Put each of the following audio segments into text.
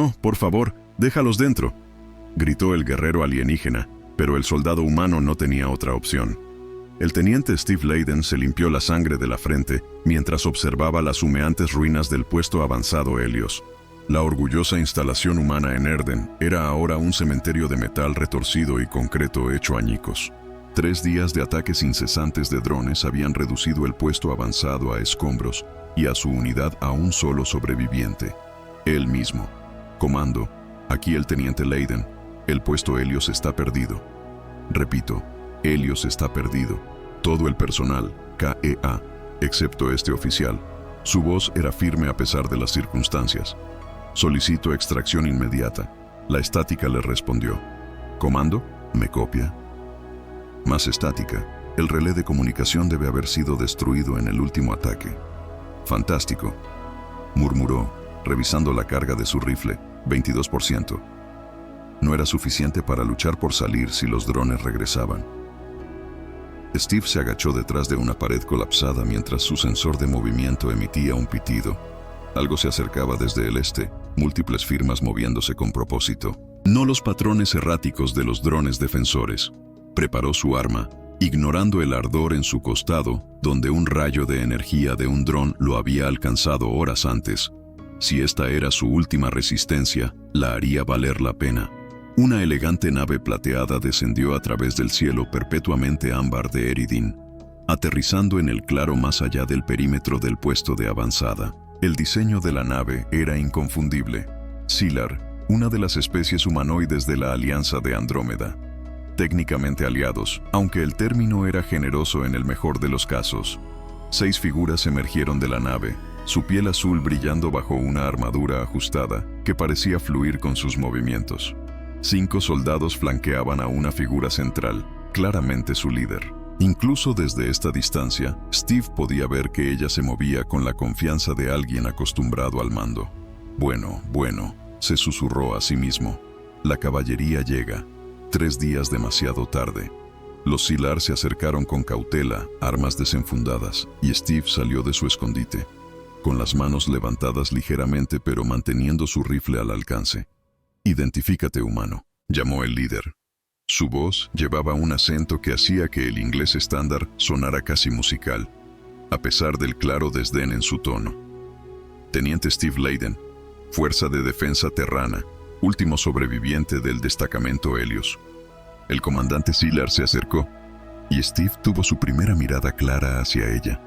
No, por favor, déjalos dentro, gritó el guerrero alienígena, pero el soldado humano no tenía otra opción. El teniente Steve Layden se limpió la sangre de la frente mientras observaba las humeantes ruinas del puesto avanzado Helios. La orgullosa instalación humana en Erden era ahora un cementerio de metal retorcido y concreto hecho añicos. 3 días de ataques incesantes de drones habían reducido el puesto avanzado a escombros y a su unidad a un solo sobreviviente, él mismo. Comando, aquí el teniente Layden, el puesto Helios está perdido. Repito, Helios está perdido. Todo el personal, KEA, excepto este oficial. Su voz era firme a pesar de las circunstancias. Solicito extracción inmediata. La estática le respondió. Comando, ¿me copia? Más estática. El relé de comunicación debe haber sido destruido en el último ataque. Fantástico, murmuró, revisando la carga de su rifle, 22%. No era suficiente para luchar por salir si los drones regresaban. Steve se agachó detrás de una pared colapsada mientras su sensor de movimiento emitía un pitido. Algo se acercaba desde el este, múltiples firmas moviéndose con propósito. No los patrones erráticos de los drones defensores. Preparó su arma, ignorando el ardor en su costado, donde un rayo de energía de un dron lo había alcanzado horas antes. Si esta era su última resistencia, la haría valer la pena. Una elegante nave plateada descendió a través del cielo perpetuamente ámbar de Eridin, aterrizando en el claro más allá del perímetro del puesto de avanzada. El diseño de la nave era inconfundible. Silar, una de las especies humanoides de la Alianza de Andrómeda. Técnicamente aliados, aunque el término era generoso en el mejor de los casos. 6 figuras emergieron de la nave, su piel azul brillando bajo una armadura ajustada que parecía fluir con sus movimientos. 5 soldados flanqueaban a una figura central, claramente su líder. Incluso desde esta distancia, Steve podía ver que ella se movía con la confianza de alguien acostumbrado al mando. Bueno, se susurró a sí mismo. La caballería llega. 3 días demasiado tarde. Los Silar se acercaron con cautela, armas desenfundadas, y Steve salió de su escondite, con las manos levantadas ligeramente pero manteniendo su rifle al alcance. «Identifícate, humano», llamó el líder. Su voz llevaba un acento que hacía que el inglés estándar sonara casi musical, a pesar del claro desdén en su tono. Teniente Steve Layden, Fuerza de Defensa Terrana, último sobreviviente del destacamento Helios. El comandante Silar se acercó, y Steve tuvo su primera mirada clara hacia ella.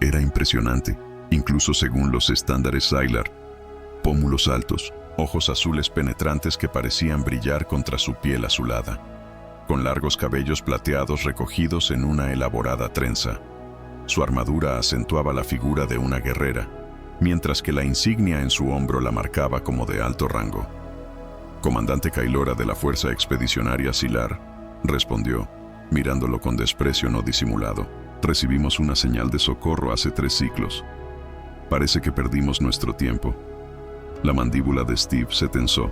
Era impresionante, incluso según los estándares Sylar. Pómulos altos, ojos azules penetrantes que parecían brillar contra su piel azulada, con largos cabellos plateados recogidos en una elaborada trenza. Su armadura acentuaba la figura de una guerrera, mientras que la insignia en su hombro la marcaba como de alto rango. «Comandante Kailora de la Fuerza Expedicionaria Silar», respondió, mirándolo con desprecio no disimulado. «Recibimos una señal de socorro hace 3 ciclos. Parece que perdimos nuestro tiempo». La mandíbula de Steve se tensó.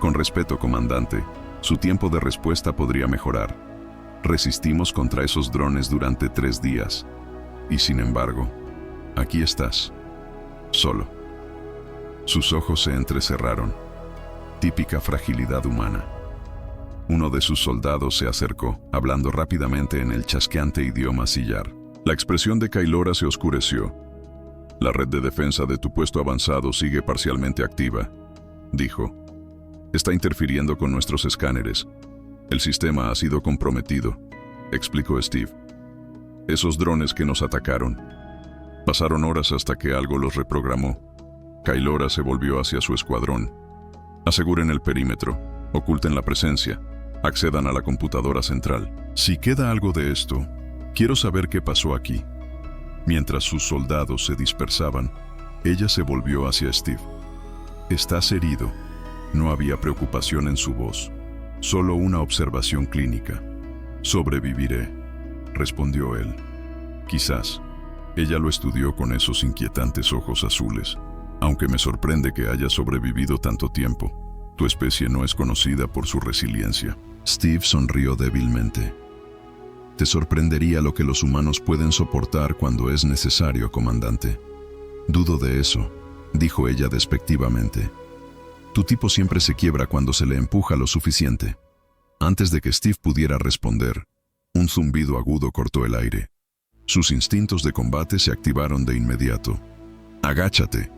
«Con respeto, comandante, su tiempo de respuesta podría mejorar. Resistimos contra esos drones durante 3 días. Y sin embargo, aquí estás, solo». Sus ojos se entrecerraron. Típica fragilidad humana. Uno de sus soldados se acercó, hablando rápidamente en el chasqueante idioma Sillar. La expresión de Kailora se oscureció. «La red de defensa de tu puesto avanzado sigue parcialmente activa», dijo. «Está interfiriendo con nuestros escáneres. El sistema ha sido comprometido», explicó Steve. «Esos drones que nos atacaron. Pasaron horas hasta que algo los reprogramó». Kailora se volvió hacia su escuadrón. «Aseguren el perímetro, oculten la presencia, accedan a la computadora central. Si queda algo de esto, quiero saber qué pasó aquí». Mientras sus soldados se dispersaban, ella se volvió hacia Steve. «¿Estás herido?». No había preocupación en su voz, solo una observación clínica. «Sobreviviré», respondió él. «Quizás». Ella lo estudió con esos inquietantes ojos azules. «Aunque me sorprende que hayas sobrevivido tanto tiempo. Tu especie no es conocida por su resiliencia». Steve sonrió débilmente. «Te sorprendería lo que los humanos pueden soportar cuando es necesario, comandante». «Dudo de eso», dijo ella despectivamente. Tu tipo siempre se quiebra cuando se le empuja lo suficiente. Antes de que Steve pudiera responder, un zumbido agudo cortó el aire. Sus instintos de combate se activaron de inmediato. «¡Agáchate!»,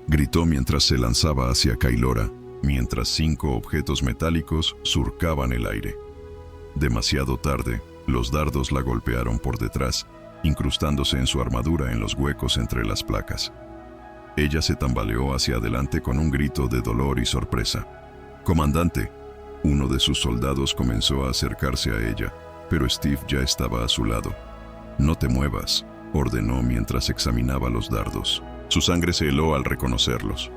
gritó mientras se lanzaba hacia Kailora, mientras 5 objetos metálicos surcaban el aire. Demasiado tarde, los dardos la golpearon por detrás, incrustándose en su armadura en los huecos entre las placas. Ella se tambaleó hacia adelante con un grito de dolor y sorpresa. «¡Comandante!». Uno de sus soldados comenzó a acercarse a ella, pero Steve ya estaba a su lado. «No te muevas», ordenó mientras examinaba los dardos. Su sangre se heló al reconocerlos.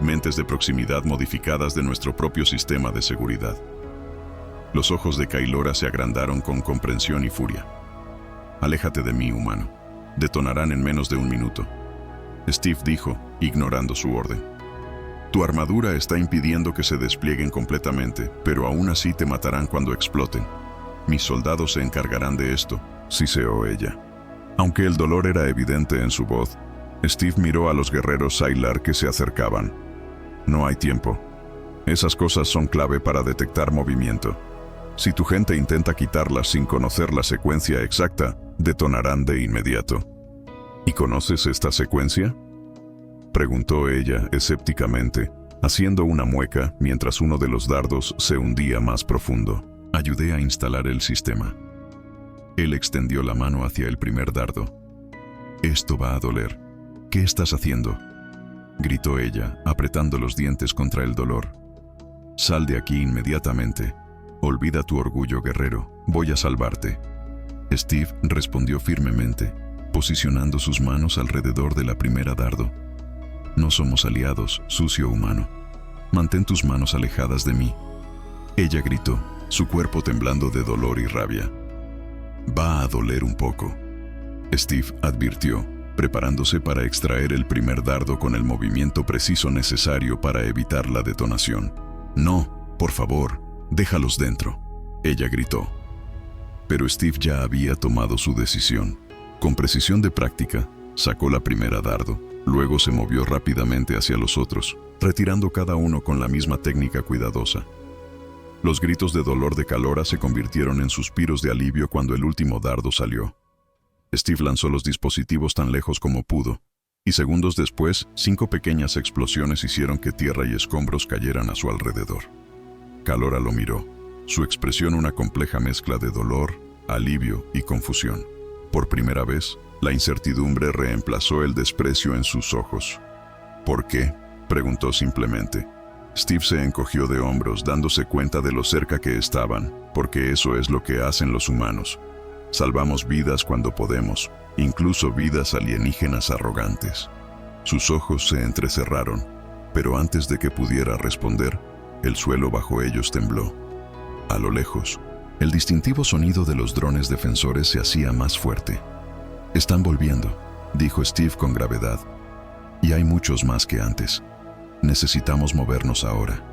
Mentes de proximidad modificadas de nuestro propio sistema de seguridad. Los ojos de Kailora se agrandaron con comprensión y furia. «Aléjate de mí, humano. Detonarán en menos de 1 minuto». Steve dijo, ignorando su orden. «Tu armadura está impidiendo que se desplieguen completamente, pero aún así te matarán cuando exploten. Mis soldados se encargarán de esto», siseó ella. Aunque el dolor era evidente en su voz, Steve miró a los guerreros Sylar que se acercaban. «No hay tiempo. Esas cosas son clave para detectar movimiento. Si tu gente intenta quitarlas sin conocer la secuencia exacta, detonarán de inmediato». «¿Y conoces esta secuencia?», preguntó ella escépticamente, haciendo una mueca mientras uno de los dardos se hundía más profundo. «Ayudé a instalar el sistema». Él extendió la mano hacia el primer dardo. «Esto va a doler. ¿Qué estás haciendo?», gritó ella, apretando los dientes contra el dolor. «Sal de aquí inmediatamente. Olvida tu orgullo, guerrero. Voy a salvarte». Steve respondió firmemente, posicionando sus manos alrededor de la primera dardo. «No somos aliados, sucio humano. Mantén tus manos alejadas de mí». Ella gritó, su cuerpo temblando de dolor y rabia. «Va a doler un poco», Steve advirtió, preparándose para extraer el primer dardo con el movimiento preciso necesario para evitar la detonación. «No, por favor, déjalos dentro», ella gritó. Pero Steve ya había tomado su decisión. Con precisión de práctica, sacó la primera dardo, luego se movió rápidamente hacia los otros, retirando cada uno con la misma técnica cuidadosa. Los gritos de dolor de Kailora se convirtieron en suspiros de alivio cuando el último dardo salió. Steve lanzó los dispositivos tan lejos como pudo, y segundos después, 5 pequeñas explosiones hicieron que tierra y escombros cayeran a su alrededor. Kailora lo miró, su expresión una compleja mezcla de dolor, alivio y confusión. Por primera vez, la incertidumbre reemplazó el desprecio en sus ojos. «¿Por qué?», preguntó simplemente. Steve se encogió de hombros, dándose cuenta de lo cerca que estaban, porque eso es lo que hacen los humanos. Salvamos vidas cuando podemos, incluso vidas alienígenas arrogantes. Sus ojos se entrecerraron, pero antes de que pudiera responder, el suelo bajo ellos tembló. A lo lejos, el distintivo sonido de los drones defensores se hacía más fuerte. «Están volviendo», dijo Steve con gravedad. «Y hay muchos más que antes. Necesitamos movernos ahora».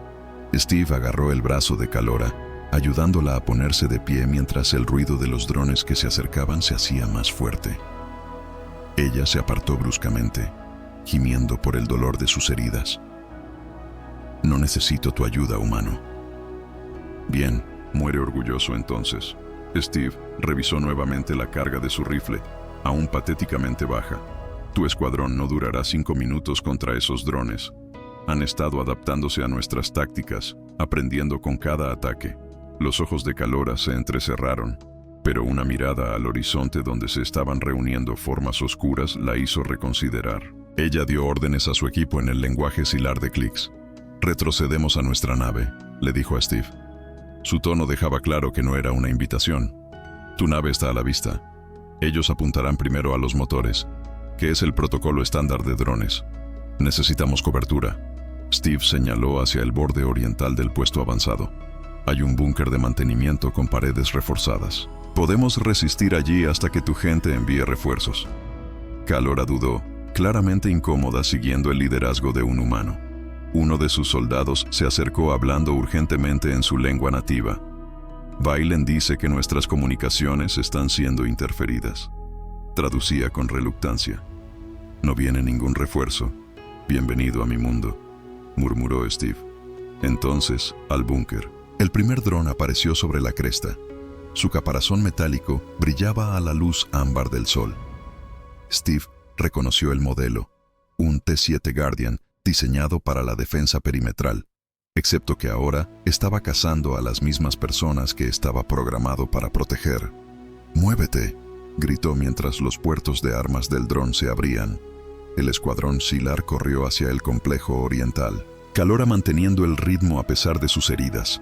Steve agarró el brazo de Kailora, ayudándola a ponerse de pie mientras el ruido de los drones que se acercaban se hacía más fuerte. Ella se apartó bruscamente, gimiendo por el dolor de sus heridas. «No necesito tu ayuda, humano». «Bien, muere orgulloso entonces». Steve revisó nuevamente la carga de su rifle, aún patéticamente baja. «Tu escuadrón no durará 5 minutos contra esos drones. Han estado adaptándose a nuestras tácticas, aprendiendo con cada ataque». Los ojos de Kailora se entrecerraron, pero una mirada al horizonte donde se estaban reuniendo formas oscuras la hizo reconsiderar. Ella dio órdenes a su equipo en el lenguaje Sylar de clics. «Retrocedemos a nuestra nave», le dijo a Steve. Su tono dejaba claro que no era una invitación. «Tu nave está a la vista. Ellos apuntarán primero a los motores, que es el protocolo estándar de drones. Necesitamos cobertura». Steve señaló hacia el borde oriental del puesto avanzado. «Hay un búnker de mantenimiento con paredes reforzadas. Podemos resistir allí hasta que tu gente envíe refuerzos». Kailora dudó, claramente incómoda siguiendo el liderazgo de un humano. Uno de sus soldados se acercó hablando urgentemente en su lengua nativa. «Vailen dice que nuestras comunicaciones están siendo interferidas». Traducía con reluctancia. «No viene ningún refuerzo. Bienvenido a mi mundo». murmuró Steve. Entonces, al búnker. El primer dron apareció sobre la cresta. Su caparazón metálico brillaba a la luz ámbar del sol. Steve reconoció el modelo, un T-7 Guardian diseñado para la defensa perimetral, excepto que ahora estaba cazando a las mismas personas que estaba programado para proteger. «¡Muévete!», gritó mientras los puertos de armas del dron se abrían. El escuadrón Sylar corrió hacia el complejo oriental, Kalora manteniendo el ritmo a pesar de sus heridas.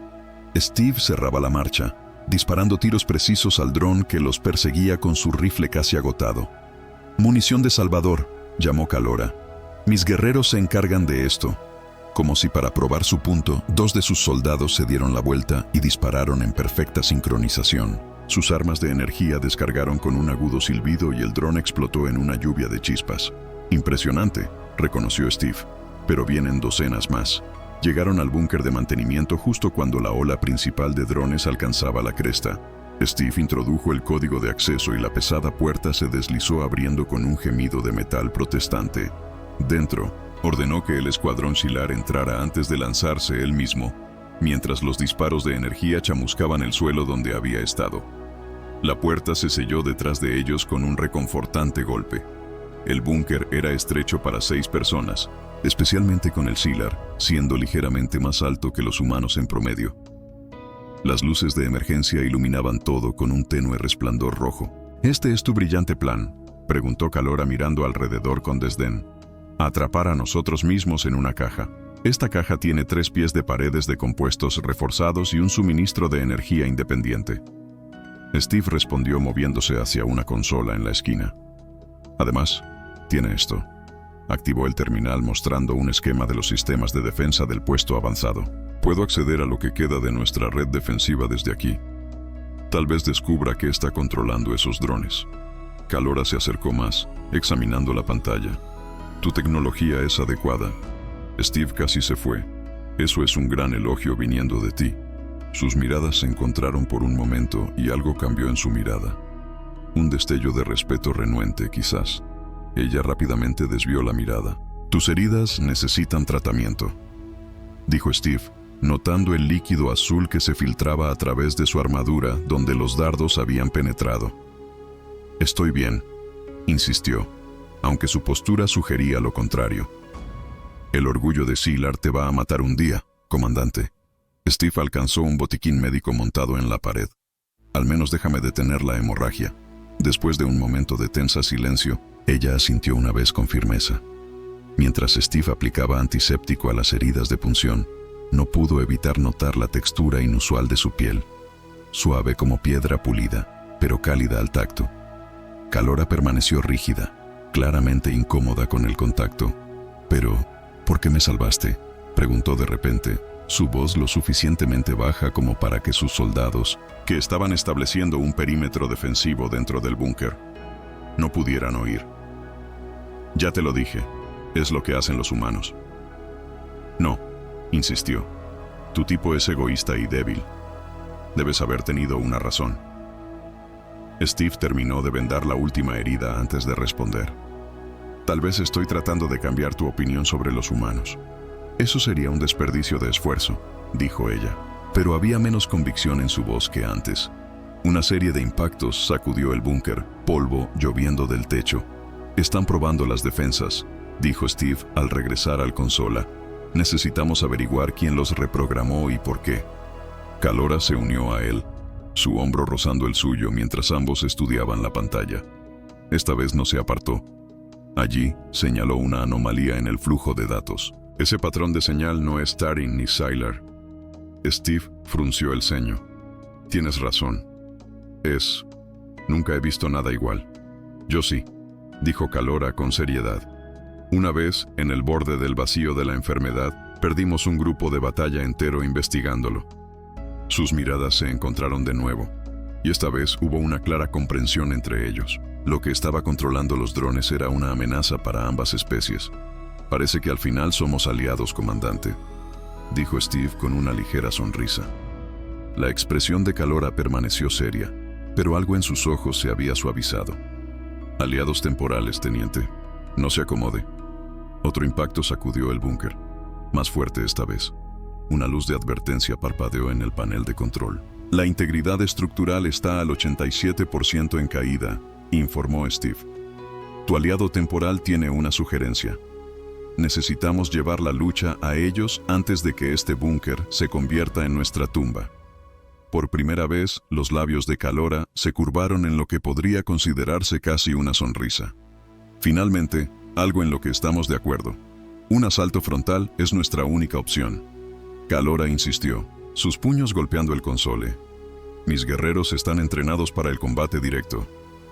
Steve cerraba la marcha, disparando tiros precisos al dron que los perseguía con su rifle casi agotado. «Munición de Salvador», llamó Kalora. «Mis guerreros se encargan de esto». Como si para probar su punto, 2 de sus soldados se dieron la vuelta y dispararon en perfecta sincronización. Sus armas de energía descargaron con un agudo silbido y el dron explotó en una lluvia de chispas. «Impresionante», reconoció Steve, «pero vienen docenas más». Llegaron al búnker de mantenimiento justo cuando la ola principal de drones alcanzaba la cresta. Steve introdujo el código de acceso y la pesada puerta se deslizó abriendo con un gemido de metal protestante. Dentro, ordenó que el escuadrón Sylar entrara antes de lanzarse él mismo, mientras los disparos de energía chamuscaban el suelo donde había estado. La puerta se selló detrás de ellos con un reconfortante golpe. El búnker era estrecho para 6 personas, especialmente con el Sylar, siendo ligeramente más alto que los humanos en promedio. Las luces de emergencia iluminaban todo con un tenue resplandor rojo. «¿Este es tu brillante plan?», preguntó Kalora mirando alrededor con desdén. «Atrapar a nosotros mismos en una caja. Esta caja tiene 3 pies de paredes de compuestos reforzados y un suministro de energía independiente». Steve respondió moviéndose hacia una consola en la esquina. «Además, tiene esto». Activó el terminal mostrando un esquema de los sistemas de defensa del puesto avanzado. «Puedo acceder a lo que queda de nuestra red defensiva desde aquí. Tal vez descubra qué está controlando esos drones». Kalora se acercó más, examinando la pantalla. «Tu tecnología es adecuada». Steve casi se fue. «Eso es un gran elogio viniendo de ti». Sus miradas se encontraron por un momento y algo cambió en su mirada. Un destello de respeto renuente, quizás. Ella rápidamente desvió la mirada. «Tus heridas necesitan tratamiento», dijo Steve, notando el líquido azul que se filtraba a través de su armadura donde los dardos habían penetrado. «Estoy bien», insistió, aunque su postura sugería lo contrario. «El orgullo de Sylar te va a matar un día, comandante». Steve alcanzó un botiquín médico montado en la pared. «Al menos déjame detener la hemorragia». Después de un momento de tensa silencio, ella asintió una vez con firmeza. Mientras Steve aplicaba antiséptico a las heridas de punción, no pudo evitar notar la textura inusual de su piel, suave como piedra pulida, pero cálida al tacto. Kalora permaneció rígida, claramente incómoda con el contacto. «Pero, ¿por qué me salvaste?», preguntó de repente, su voz lo suficientemente baja como para que sus soldados, que estaban estableciendo un perímetro defensivo dentro del búnker, no pudieran oír. «Ya te lo dije, es lo que hacen los humanos». «No», insistió, «tu tipo es egoísta y débil. Debes haber tenido una razón». Steve terminó de vendar la última herida antes de responder. «Tal vez estoy tratando de cambiar tu opinión sobre los humanos». «Eso sería un desperdicio de esfuerzo», dijo ella, pero había menos convicción en su voz que antes. Una serie de impactos sacudió el búnker, polvo lloviendo del techo. «Están probando las defensas», dijo Steve al regresar al consola. «Necesitamos averiguar quién los reprogramó y por qué». Kalora se unió a él, su hombro rozando el suyo mientras ambos estudiaban la pantalla. Esta vez no se apartó. Allí señaló una anomalía en el flujo de datos. «Ese patrón de señal no es Tarin ni Sylar». Steve frunció el ceño. «Tienes razón. Nunca he visto nada igual». «Yo sí», dijo Kalora con seriedad. «Una vez, en el borde del vacío de la enfermedad, perdimos un grupo de batalla entero investigándolo». Sus miradas se encontraron de nuevo, y esta vez hubo una clara comprensión entre ellos. Lo que estaba controlando los drones era una amenaza para ambas especies. «Parece que al final somos aliados, comandante», dijo Steve con una ligera sonrisa. La expresión de Kalora permaneció seria, pero algo en sus ojos se había suavizado. «Aliados temporales, teniente. No se acomode». Otro impacto sacudió el búnker. más fuerte esta vez. Una luz de advertencia parpadeó en el panel de control. La integridad estructural está al 87% en caída, informó Steve. Tu aliado temporal tiene una sugerencia. Necesitamos llevar la lucha a ellos antes de que este búnker se convierta en nuestra tumba. Por primera vez, los labios de Kalora se curvaron en lo que podría considerarse casi una sonrisa. Finalmente, algo en lo que estamos de acuerdo. Un asalto frontal es nuestra única opción. Kalora insistió, sus puños golpeando el console. Mis guerreros están entrenados para el combate directo.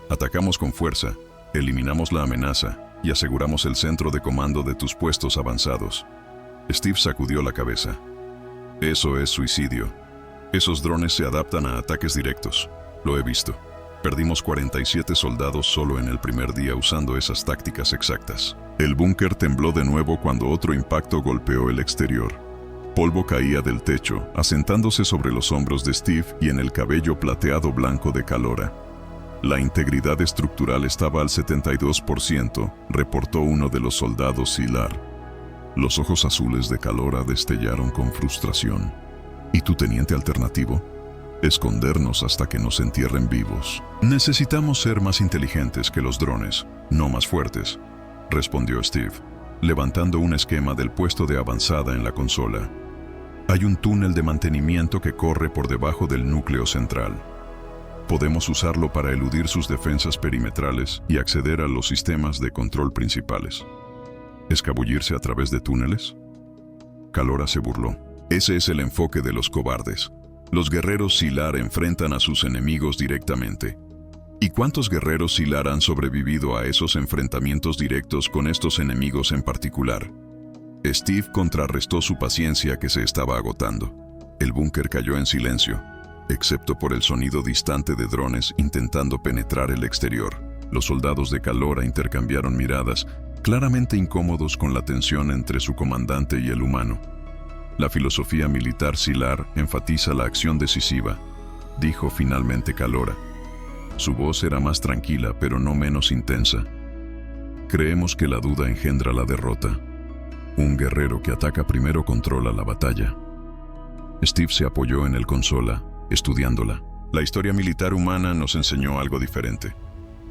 Atacamos con fuerza, eliminamos la amenaza y aseguramos el centro de comando de tus puestos avanzados. Steve sacudió la cabeza. Eso es suicidio. Esos drones se adaptan a ataques directos. Lo he visto. Perdimos 47 soldados solo en el primer día usando esas tácticas exactas. El búnker tembló de nuevo cuando otro impacto golpeó el exterior. Polvo caía del techo, asentándose sobre los hombros de Steve y en el cabello plateado blanco de Kalora. La integridad estructural estaba al 72%, reportó uno de los soldados Sylar. Los ojos azules de Kalora destellaron con frustración. ¿Y tu teniente alternativo? Escondernos hasta que nos entierren vivos. Necesitamos ser más inteligentes que los drones, no más fuertes, respondió Steve, levantando un esquema del puesto de avanzada en la consola. Hay un túnel de mantenimiento que corre por debajo del núcleo central. Podemos usarlo para eludir sus defensas perimetrales y acceder a los sistemas de control principales. ¿Escabullirse a través de túneles? Kalora se burló. Ese es el enfoque de los cobardes. Los guerreros Sylar enfrentan a sus enemigos directamente. ¿Y cuántos guerreros Sylar han sobrevivido a esos enfrentamientos directos con estos enemigos en particular? Steve contrarrestó su paciencia que se estaba agotando. El búnker cayó en silencio, excepto por el sonido distante de drones intentando penetrar el exterior. Los soldados de Kalora intercambiaron miradas, claramente incómodos con la tensión entre su comandante y el humano. La filosofía militar Sylar enfatiza la acción decisiva, dijo finalmente Kalora. Su voz era más tranquila, pero no menos intensa. Creemos que la duda engendra la derrota. Un guerrero que ataca primero controla la batalla. Steve se apoyó en el consola, estudiándola. La historia militar humana nos enseñó algo diferente.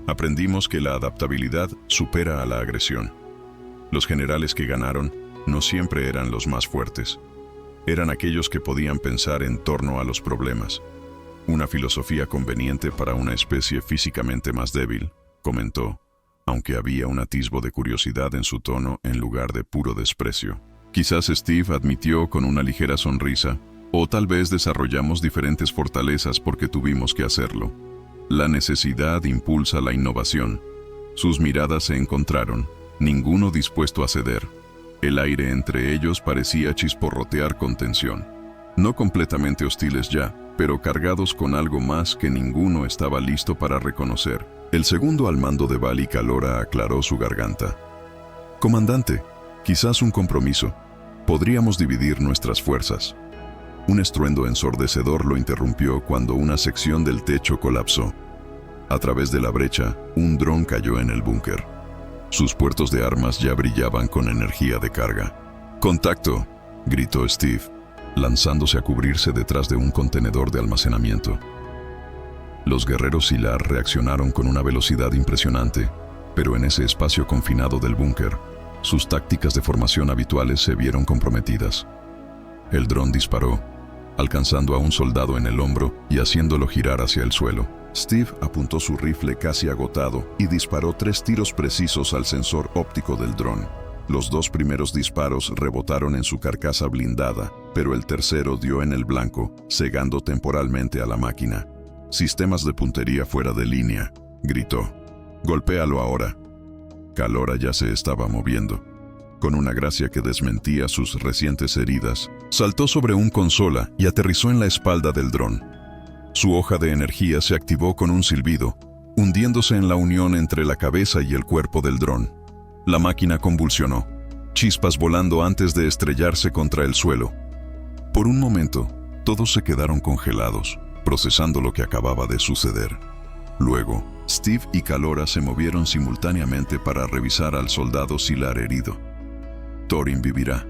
Aprendimos que la adaptabilidad supera a la agresión. Los generales que ganaron no siempre eran los más fuertes. Eran aquellos que podían pensar en torno a los problemas. Una filosofía conveniente para una especie físicamente más débil, comentó, aunque había un atisbo de curiosidad en su tono en lugar de puro desprecio. Quizás Steve admitió con una ligera sonrisa, o tal vez desarrollamos diferentes fortalezas porque tuvimos que hacerlo. La necesidad impulsa la innovación. Sus miradas se encontraron, ninguno dispuesto a ceder. El aire entre ellos parecía chisporrotear con tensión. No completamente hostiles ya, pero cargados con algo más que ninguno estaba listo para reconocer. El segundo al mando de Val y Kalora aclaró su garganta. Comandante, quizás un compromiso. Podríamos dividir nuestras fuerzas. Un estruendo ensordecedor lo interrumpió cuando una sección del techo colapsó. A través de la brecha, un dron cayó en el búnker. Sus puertos de armas ya brillaban con energía de carga. ¡Contacto!, gritó Steve, lanzándose a cubrirse detrás de un contenedor de almacenamiento. Los guerreros Sylar reaccionaron con una velocidad impresionante, pero en ese espacio confinado del búnker, sus tácticas de formación habituales se vieron comprometidas. El dron disparó, alcanzando a un soldado en el hombro y haciéndolo girar hacia el suelo. Steve apuntó su rifle casi agotado y disparó 3 tiros precisos al sensor óptico del dron. Los 2 primeros disparos rebotaron en su carcasa blindada, pero el tercero dio en el blanco, cegando temporalmente a la máquina. «Sistemas de puntería fuera de línea», gritó. «Golpéalo ahora». Kalora ya se estaba moviendo. Con una gracia que desmentía sus recientes heridas, saltó sobre un consola y aterrizó en la espalda del dron. Su hoja de energía se activó con un silbido, hundiéndose en la unión entre la cabeza y el cuerpo del dron. La máquina convulsionó, chispas volando antes de estrellarse contra el suelo. Por un momento, todos se quedaron congelados, procesando lo que acababa de suceder. Luego, Steve y Kalora se movieron simultáneamente para revisar al soldado Sylar herido. «Thorin vivirá»,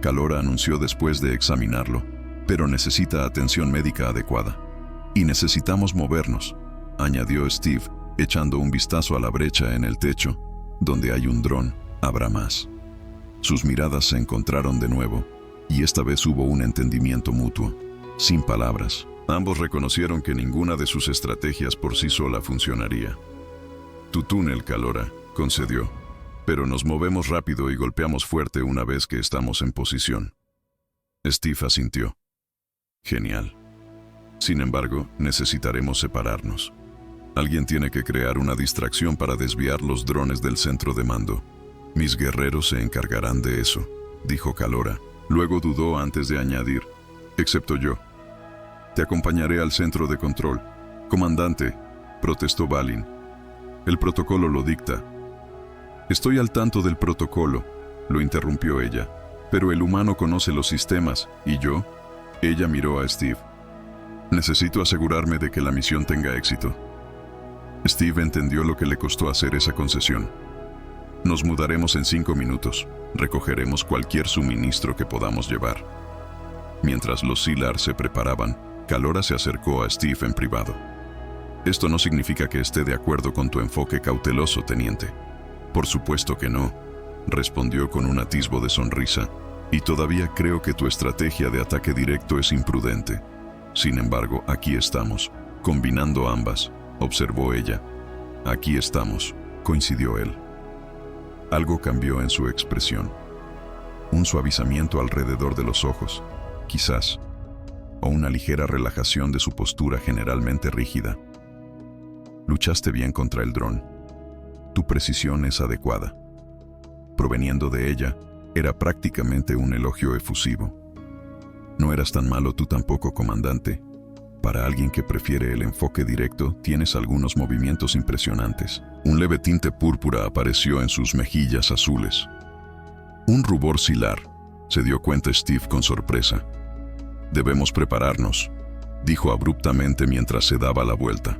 Kalora anunció después de examinarlo, pero necesita atención médica adecuada. Y necesitamos movernos, añadió Steve, echando un vistazo a la brecha en el techo. Donde hay un dron, habrá más. Sus miradas se encontraron de nuevo, y esta vez hubo un entendimiento mutuo, sin palabras. Ambos reconocieron que ninguna de sus estrategias por sí sola funcionaría. Tu túnel, Kalora, concedió, pero nos movemos rápido y golpeamos fuerte una vez que estamos en posición. Steve asintió. Genial. Sin embargo, necesitaremos separarnos. Alguien tiene que crear una distracción para desviar los drones del centro de mando. Mis guerreros se encargarán de eso, dijo Kalora. Luego dudó antes de añadir, excepto yo. Te acompañaré al centro de control. Comandante, protestó Balin. El protocolo lo dicta. Estoy al tanto del protocolo, lo interrumpió ella. Pero el humano conoce los sistemas, ¿y yo? Ella miró a Steve. Necesito asegurarme de que la misión tenga éxito. Steve entendió lo que le costó hacer esa concesión. Nos mudaremos en 5 minutos. Recogeremos cualquier suministro que podamos llevar. Mientras los Sylar se preparaban, Kalora se acercó a Steve en privado. Esto no significa que esté de acuerdo con tu enfoque cauteloso, teniente. Por supuesto que no, respondió con un atisbo de sonrisa, y todavía creo que tu estrategia de ataque directo es imprudente. Sin embargo, aquí estamos, combinando ambas, observó ella. Aquí estamos, coincidió él. Algo cambió en su expresión. Un suavizamiento alrededor de los ojos, quizás, o una ligera relajación de su postura generalmente rígida. Luchaste bien contra el dron. Tu precisión es adecuada. Proveniendo de ella, era prácticamente un elogio efusivo. No eras tan malo tú tampoco, comandante. Para alguien que prefiere el enfoque directo, tienes algunos movimientos impresionantes. Un leve tinte púrpura apareció en sus mejillas azules. Un rubor Sylar, se dio cuenta Steve con sorpresa. Debemos prepararnos, dijo abruptamente mientras se daba la vuelta.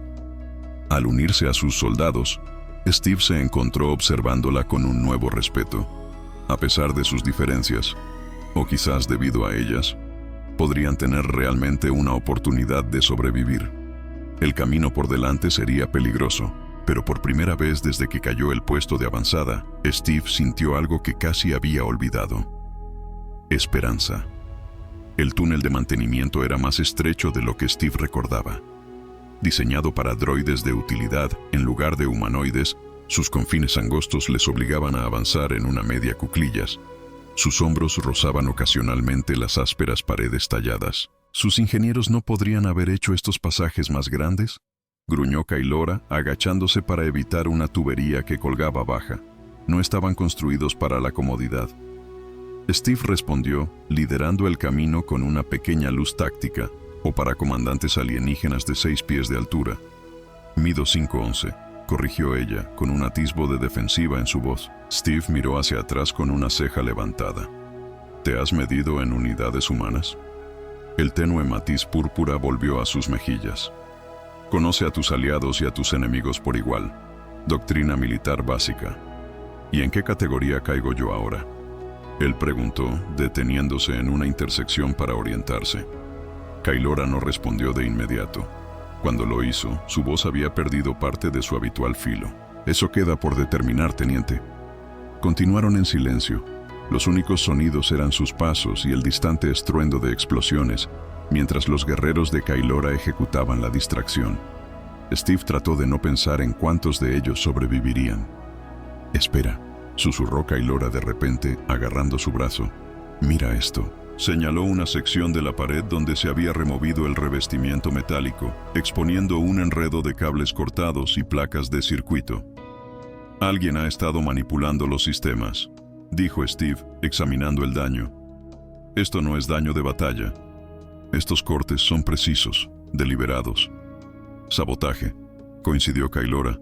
Al unirse a sus soldados, Steve se encontró observándola con un nuevo respeto. A pesar de sus diferencias, o quizás debido a ellas, podrían tener realmente una oportunidad de sobrevivir. El camino por delante sería peligroso, pero por primera vez desde que cayó el puesto de avanzada, Steve sintió algo que casi había olvidado. Esperanza. El túnel de mantenimiento era más estrecho de lo que Steve recordaba. Diseñado para droides de utilidad en lugar de humanoides, sus confines angostos les obligaban a avanzar en una media cuclillas. Sus hombros rozaban ocasionalmente las ásperas paredes talladas. ¿Sus ingenieros no podrían haber hecho estos pasajes más grandes?, gruñó Kalora, agachándose para evitar una tubería que colgaba baja. No estaban construidos para la comodidad. Steve respondió, liderando el camino con una pequeña luz táctica, o para comandantes alienígenas de 6 pies de altura. Mido 5'11", corrigió ella, con un atisbo de defensiva en su voz. Steve miró hacia atrás con una ceja levantada. ¿Te has medido en unidades humanas? El tenue matiz púrpura volvió a sus mejillas. Conoce a tus aliados y a tus enemigos por igual. Doctrina militar básica. ¿Y en qué categoría caigo yo ahora?, él preguntó, deteniéndose en una intersección para orientarse. Kalora no respondió de inmediato. Cuando lo hizo, su voz había perdido parte de su habitual filo. Eso queda por determinar, teniente. Continuaron en silencio. Los únicos sonidos eran sus pasos y el distante estruendo de explosiones, mientras los guerreros de Kalora ejecutaban la distracción. Steve trató de no pensar en cuántos de ellos sobrevivirían. «Espera», susurró Kalora de repente, agarrando su brazo. «Mira esto». Señaló una sección de la pared donde se había removido el revestimiento metálico, exponiendo un enredo de cables cortados y placas de circuito. Alguien ha estado manipulando los sistemas, dijo Steve, examinando el daño. Esto no es daño de batalla. Estos cortes son precisos, deliberados. Sabotaje, coincidió Kalora,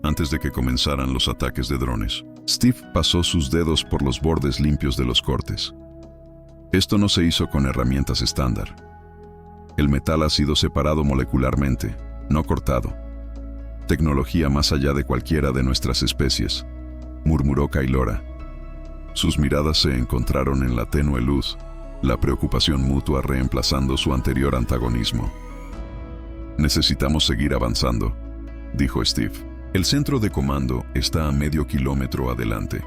antes de que comenzaran los ataques de drones. Steve pasó sus dedos por los bordes limpios de los cortes. Esto no se hizo con herramientas estándar. El metal ha sido separado molecularmente, no cortado. Tecnología más allá de cualquiera de nuestras especies, murmuró Kalora. Sus miradas se encontraron en la tenue luz, la preocupación mutua reemplazando su anterior antagonismo. «Necesitamos seguir avanzando», dijo Steve. «El centro de comando está a medio kilómetro adelante».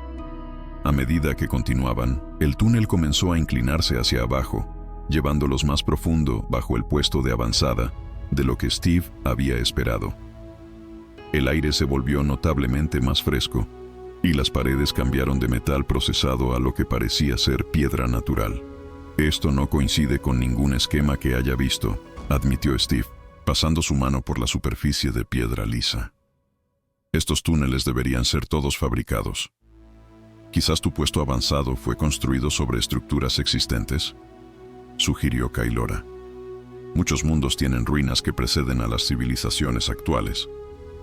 A medida que continuaban, el túnel comenzó a inclinarse hacia abajo, llevándolos más profundo bajo el puesto de avanzada de lo que Steve había esperado. El aire se volvió notablemente más fresco, y las paredes cambiaron de metal procesado a lo que parecía ser piedra natural. «Esto no coincide con ningún esquema que haya visto», admitió Steve, pasando su mano por la superficie de piedra lisa. «Estos túneles deberían ser todos fabricados. Quizás tu puesto avanzado fue construido sobre estructuras existentes», sugirió Kailora. «Muchos mundos tienen ruinas que preceden a las civilizaciones actuales.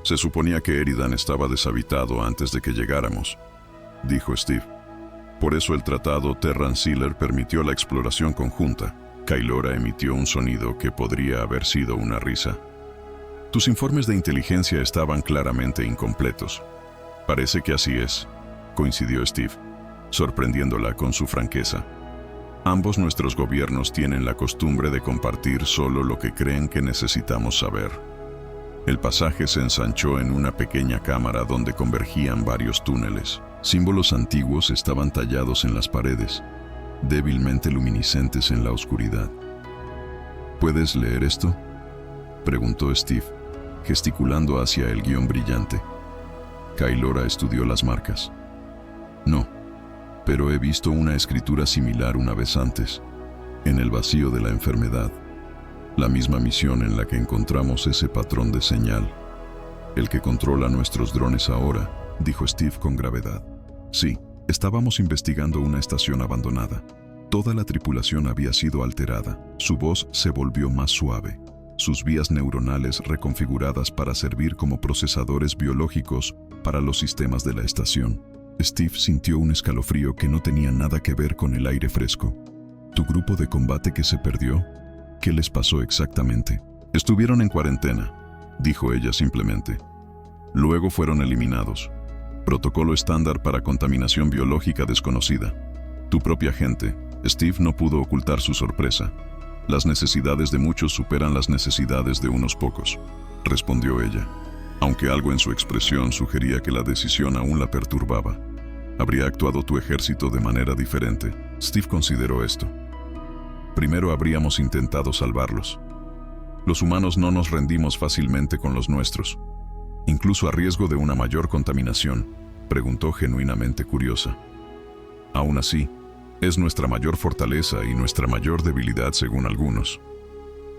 Se suponía que Eridan estaba deshabitado antes de que llegáramos», dijo Steve. «Por eso el tratado Terran-Sealer permitió la exploración conjunta». Kailora emitió un sonido que podría haber sido una risa. «Tus informes de inteligencia estaban claramente incompletos». «Parece que así es», coincidió Steve, sorprendiéndola con su franqueza. «Ambos nuestros gobiernos tienen la costumbre de compartir solo lo que creen que necesitamos saber». El pasaje se ensanchó en una pequeña cámara donde convergían varios túneles. Símbolos antiguos estaban tallados en las paredes, débilmente luminiscentes en la oscuridad. «¿Puedes leer esto?», preguntó Steve, gesticulando hacia el guión brillante. Kailora estudió las marcas. «No, pero he visto una escritura similar una vez antes, en el vacío de la enfermedad. La misma misión en la que encontramos ese patrón de señal. El que controla nuestros drones ahora», dijo Steve con gravedad. «Sí, estábamos investigando una estación abandonada. Toda la tripulación había sido alterada. Su voz se volvió más suave, sus vías neuronales reconfiguradas para servir como procesadores biológicos para los sistemas de la estación». Steve sintió un escalofrío que no tenía nada que ver con el aire fresco. «¿Tu grupo de combate que se perdió? ¿Qué les pasó exactamente?» «Estuvieron en cuarentena», dijo ella simplemente. «Luego fueron eliminados. Protocolo estándar para contaminación biológica desconocida. Tu propia gente». Steve no pudo ocultar su sorpresa. «Las necesidades de muchos superan las necesidades de unos pocos», respondió ella, aunque algo en su expresión sugería que la decisión aún la perturbaba. «¿Habría actuado tu ejército de manera diferente?». Steve consideró esto. «Primero habríamos intentado salvarlos. Los humanos no nos rendimos fácilmente con los nuestros, incluso a riesgo de una mayor contaminación», preguntó genuinamente curiosa. «Aún así, es nuestra mayor fortaleza y nuestra mayor debilidad según algunos».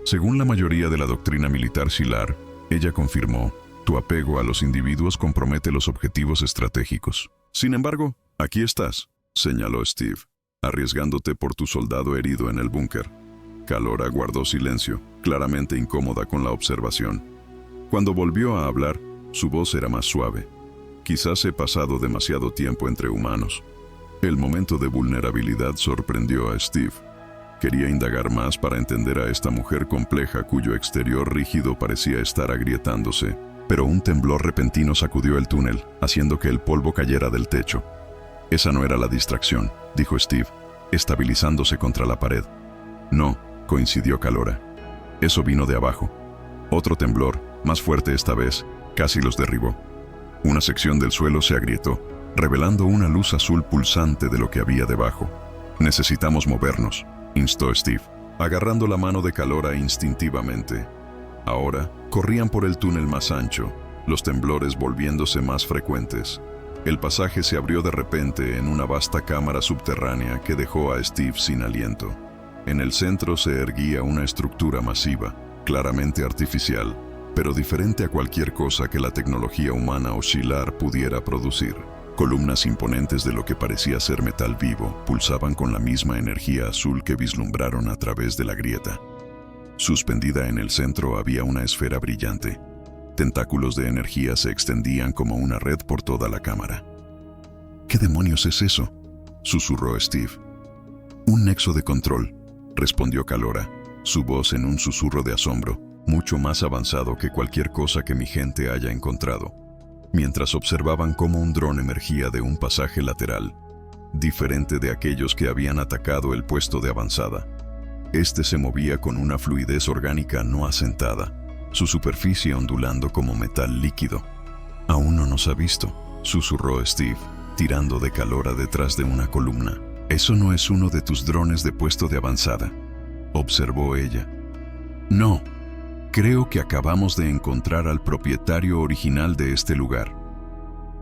Según la mayoría de la doctrina militar Shilar, ella confirmó, «Tu apego a los individuos compromete los objetivos estratégicos. Sin embargo, aquí estás», señaló Steve, «arriesgándote por tu soldado herido en el búnker». Kailora guardó silencio, claramente incómoda con la observación. Cuando volvió a hablar, su voz era más suave. «Quizás he pasado demasiado tiempo entre humanos». El momento de vulnerabilidad sorprendió a Steve. Quería indagar más para entender a esta mujer compleja cuyo exterior rígido parecía estar agrietándose, pero un temblor repentino sacudió el túnel, haciendo que el polvo cayera del techo. «Esa no era la distracción», dijo Steve, estabilizándose contra la pared. «No», coincidió Kailora. «Eso vino de abajo». Otro temblor, más fuerte esta vez, casi los derribó. Una sección del suelo se agrietó, revelando una luz azul pulsante de lo que había debajo. «Necesitamos movernos», instó Steve, agarrando la mano de Kailora instintivamente. Ahora, corrían por el túnel más ancho, los temblores volviéndose más frecuentes. El pasaje se abrió de repente en una vasta cámara subterránea que dejó a Steve sin aliento. En el centro se erguía una estructura masiva, claramente artificial, pero diferente a cualquier cosa que la tecnología humana o Shilar pudiera producir. Columnas imponentes de lo que parecía ser metal vivo pulsaban con la misma energía azul que vislumbraron a través de la grieta. Suspendida en el centro había una esfera brillante. Tentáculos de energía se extendían como una red por toda la cámara. «¿Qué demonios es eso?», susurró Steve. «Un nexo de control», respondió Kailora, su voz en un susurro de asombro, mucho más avanzado que cualquier cosa que mi gente haya encontrado. Mientras observaban cómo un dron emergía de un pasaje lateral, diferente de aquellos que habían atacado el puesto de avanzada. Este se movía con una fluidez orgánica no asentada, su superficie ondulando como metal líquido. «Aún no nos ha visto», susurró Steve, tirando de calor detrás de una columna. «Eso no es uno de tus drones de puesto de avanzada», observó ella. «No, creo que acabamos de encontrar al propietario original de este lugar».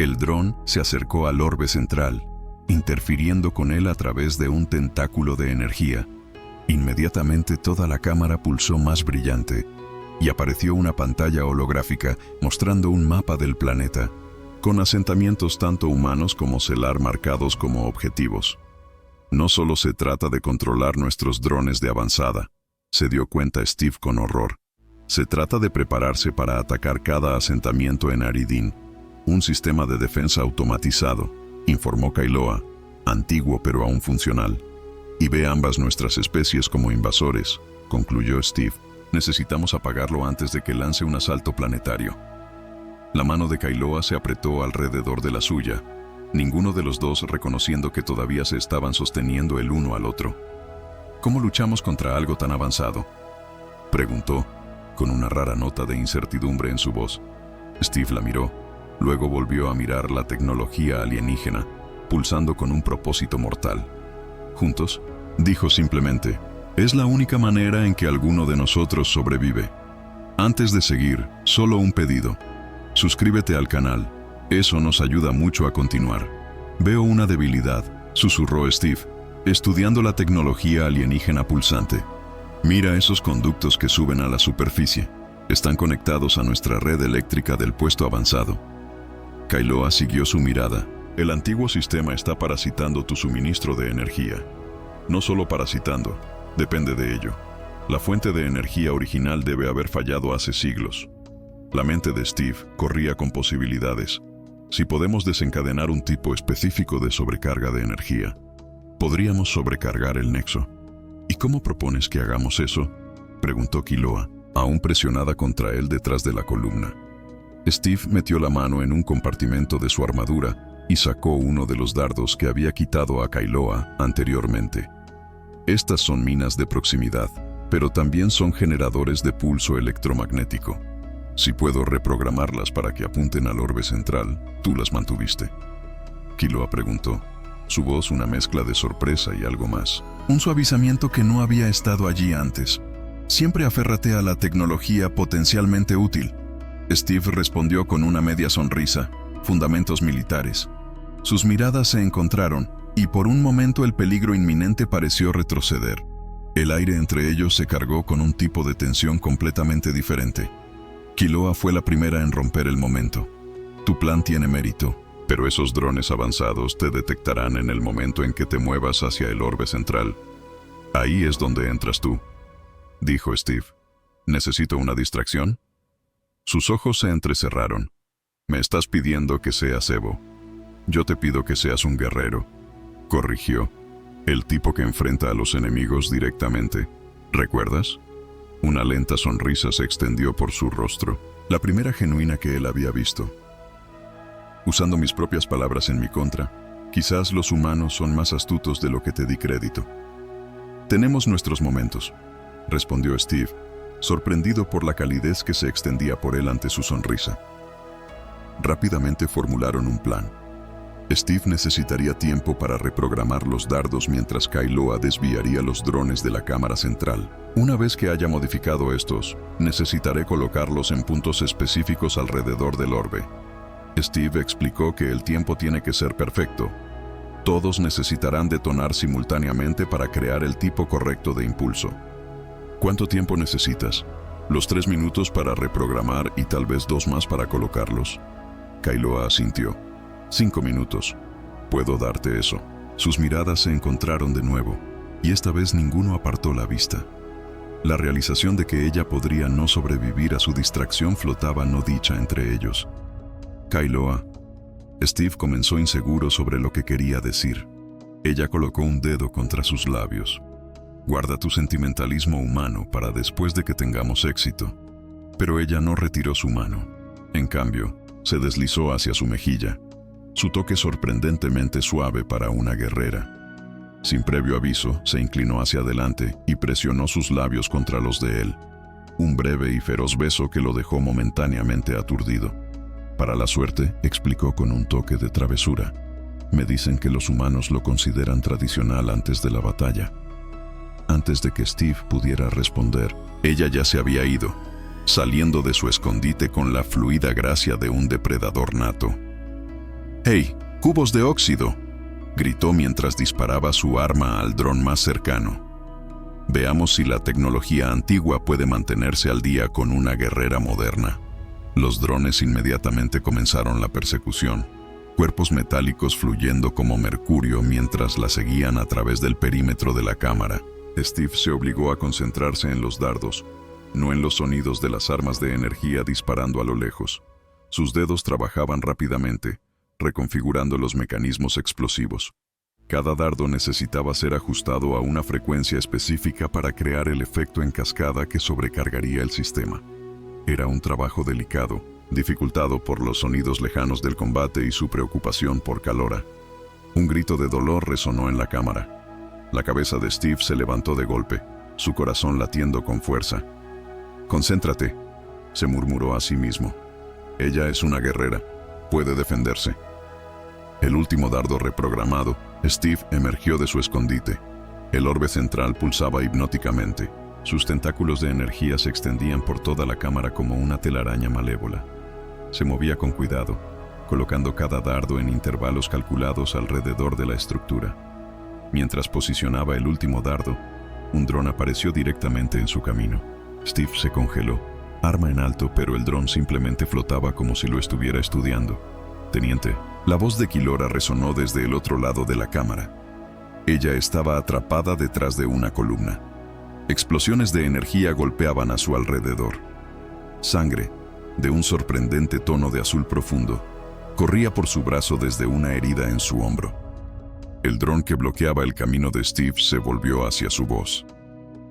El dron se acercó al orbe central, interfiriendo con él a través de un tentáculo de energía. Inmediatamente toda la cámara pulsó más brillante y apareció una pantalla holográfica mostrando un mapa del planeta, con asentamientos tanto humanos como Celar marcados como objetivos. «No solo se trata de controlar nuestros drones de avanzada», se dio cuenta Steve con horror. «Se trata de prepararse para atacar cada asentamiento en Aridin. Un sistema de defensa automatizado», informó Kailoa, antiguo pero aún funcional. «Y ve ambas nuestras especies como invasores», concluyó Steve. «Necesitamos apagarlo antes de que lance un asalto planetario». La mano de Kailoa se apretó alrededor de la suya, ninguno de los dos reconociendo que todavía se estaban sosteniendo el uno al otro. «¿Cómo luchamos contra algo tan avanzado?», preguntó, con una rara nota de incertidumbre en su voz. Steve la miró, luego volvió a mirar la tecnología alienígena, pulsando con un propósito mortal. «Juntos», dijo simplemente, «es la única manera en que alguno de nosotros sobrevive. Antes de seguir, solo un pedido. Suscríbete al canal, eso nos ayuda mucho a continuar». «Veo una debilidad», susurró Steve, estudiando la tecnología alienígena pulsante. «Mira esos conductos que suben a la superficie. Están conectados a nuestra red eléctrica del puesto avanzado». Kailoa siguió su mirada. «El antiguo sistema está parasitando tu suministro de energía». «No solo parasitando, depende de ello. La fuente de energía original debe haber fallado hace siglos». La mente de Steve corría con posibilidades. «Si podemos desencadenar un tipo específico de sobrecarga de energía, podríamos sobrecargar el nexo». «¿Y cómo propones que hagamos eso?», preguntó Kailoa, aún presionada contra él detrás de la columna. Steve metió la mano en un compartimento de su armadura y sacó uno de los dardos que había quitado a Kailoa anteriormente. «Estas son minas de proximidad, pero también son generadores de pulso electromagnético. Si puedo reprogramarlas para que apunten al orbe central, tú las mantuviste». Kailoa preguntó, su voz una mezcla de sorpresa y algo más. «Un suavizamiento que no había estado allí antes. Siempre aférrate a la tecnología potencialmente útil». Steve respondió con una media sonrisa. «Fundamentos militares». Sus miradas se encontraron, y por un momento el peligro inminente pareció retroceder. El aire entre ellos se cargó con un tipo de tensión completamente diferente. Kailoa fue la primera en romper el momento. «Tu plan tiene mérito, pero esos drones avanzados te detectarán en el momento en que te muevas hacia el orbe central. Ahí es donde entras tú», dijo Steve. «¿Necesito una distracción?». Sus ojos se entrecerraron. «Me estás pidiendo que seas Evo. Yo te pido que seas un guerrero», corrigió. «El tipo que enfrenta a los enemigos directamente. ¿Recuerdas?». Una lenta sonrisa se extendió por su rostro, la primera genuina que él había visto. «Usando mis propias palabras en mi contra, quizás los humanos son más astutos de lo que te di crédito». «Tenemos nuestros momentos», respondió Steve, sorprendido por la calidez que se extendía por él ante su sonrisa. Rápidamente formularon un plan. Steve necesitaría tiempo para reprogramar los dardos mientras Kailoa desviaría los drones de la cámara central. «Una vez que haya modificado estos, necesitaré colocarlos en puntos específicos alrededor del orbe». Steve explicó que el tiempo tiene que ser perfecto. Todos necesitarán detonar simultáneamente para crear el tipo correcto de impulso. «¿Cuánto tiempo necesitas?». «Los 3 minutos para reprogramar y tal vez 2 más para colocarlos». Kailoa asintió. «5 minutos. Puedo darte eso». Sus miradas se encontraron de nuevo, y esta vez ninguno apartó la vista. La realización de que ella podría no sobrevivir a su distracción flotaba no dicha entre ellos. «Kailoa». Steve comenzó inseguro sobre lo que quería decir. Ella colocó un dedo contra sus labios. «Guarda tu sentimentalismo humano para después de que tengamos éxito». Pero ella no retiró su mano. En cambio, se deslizó hacia su mejilla. su toque sorprendentemente suave para una guerrera. Sin previo aviso, se inclinó hacia adelante y presionó sus labios contra los de él. Un breve y feroz beso que lo dejó momentáneamente aturdido. Para la suerte, explicó con un toque de travesura. Me dicen que los humanos lo consideran tradicional antes de la batalla. Antes de que Steve pudiera responder, ella ya se había ido, saliendo de su escondite con la fluida gracia de un depredador nato. «¡Hey! ¡Cubos de óxido!», gritó mientras disparaba su arma al dron más cercano. Veamos si la tecnología antigua puede mantenerse al día con una guerrera moderna. Los drones inmediatamente comenzaron la persecución, cuerpos metálicos fluyendo como mercurio mientras la seguían a través del perímetro de la cámara. Steve se obligó a concentrarse en los dardos, no en los sonidos de las armas de energía disparando a lo lejos. Sus dedos trabajaban rápidamente, reconfigurando los mecanismos explosivos. Cada dardo necesitaba ser ajustado a una frecuencia específica para crear el efecto en cascada que sobrecargaría el sistema. Era un trabajo delicado, dificultado por los sonidos lejanos del combate y su preocupación por Kalora. Un grito de dolor resonó en la cámara. La cabeza de Steve se levantó de golpe, su corazón latiendo con fuerza. «Concéntrate», se murmuró a sí mismo. «Ella es una guerrera, puede defenderse». El último dardo reprogramado, Steve emergió de su escondite. El orbe central pulsaba hipnóticamente. Sus tentáculos de energía se extendían por toda la cámara como una telaraña malévola. Se movía con cuidado, colocando cada dardo en intervalos calculados alrededor de la estructura. Mientras posicionaba el último dardo, un dron apareció directamente en su camino. Steve se congeló, arma en alto, pero el dron simplemente flotaba como si lo estuviera estudiando. «Teniente», la voz de Kalora resonó desde el otro lado de la cámara. Ella estaba atrapada detrás de una columna. Explosiones de energía golpeaban a su alrededor. Sangre, de un sorprendente tono de azul profundo, corría por su brazo desde una herida en su hombro. El dron que bloqueaba el camino de Steve se volvió hacia su voz.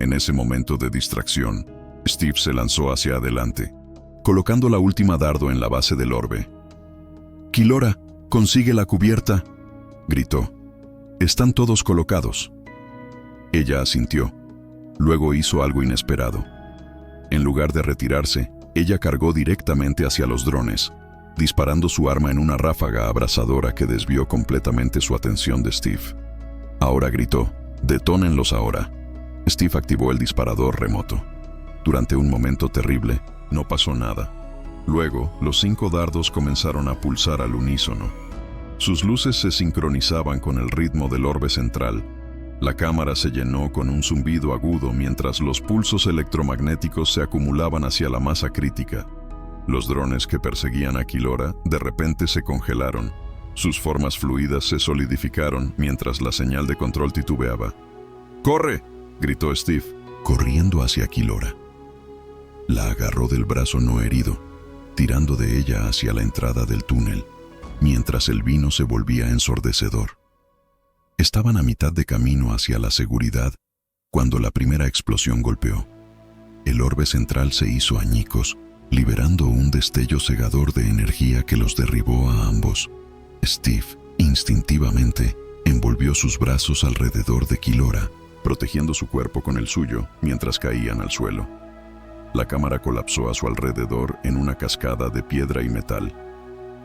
En ese momento de distracción, Steve se lanzó hacia adelante, colocando la última dardo en la base del orbe. «Kalora, consigue la cubierta», gritó. «Están todos colocados». Ella asintió. Luego hizo algo inesperado. En lugar de retirarse, ella cargó directamente hacia los drones, disparando su arma en una ráfaga abrasadora que desvió completamente su atención de Steve. Ahora gritó: «Detónenlos ahora». Steve activó el disparador remoto. Durante un momento terrible, no pasó nada. Luego, los 5 dardos comenzaron a pulsar al unísono. Sus luces se sincronizaban con el ritmo del orbe central. La cámara se llenó con un zumbido agudo mientras los pulsos electromagnéticos se acumulaban hacia la masa crítica. Los drones que perseguían a Kalora de repente se congelaron. Sus formas fluidas se solidificaron mientras la señal de control titubeaba. «¡Corre!», gritó Steve, corriendo hacia Kalora. La agarró del brazo no herido, tirando de ella hacia la entrada del túnel, mientras el vino se volvía ensordecedor. Estaban a mitad de camino hacia la seguridad cuando la primera explosión golpeó. El orbe central se hizo añicos, liberando un destello cegador de energía que los derribó a ambos. Steve, instintivamente, envolvió sus brazos alrededor de Kalora, protegiendo su cuerpo con el suyo mientras caían al suelo. La cámara colapsó a su alrededor en una cascada de piedra y metal.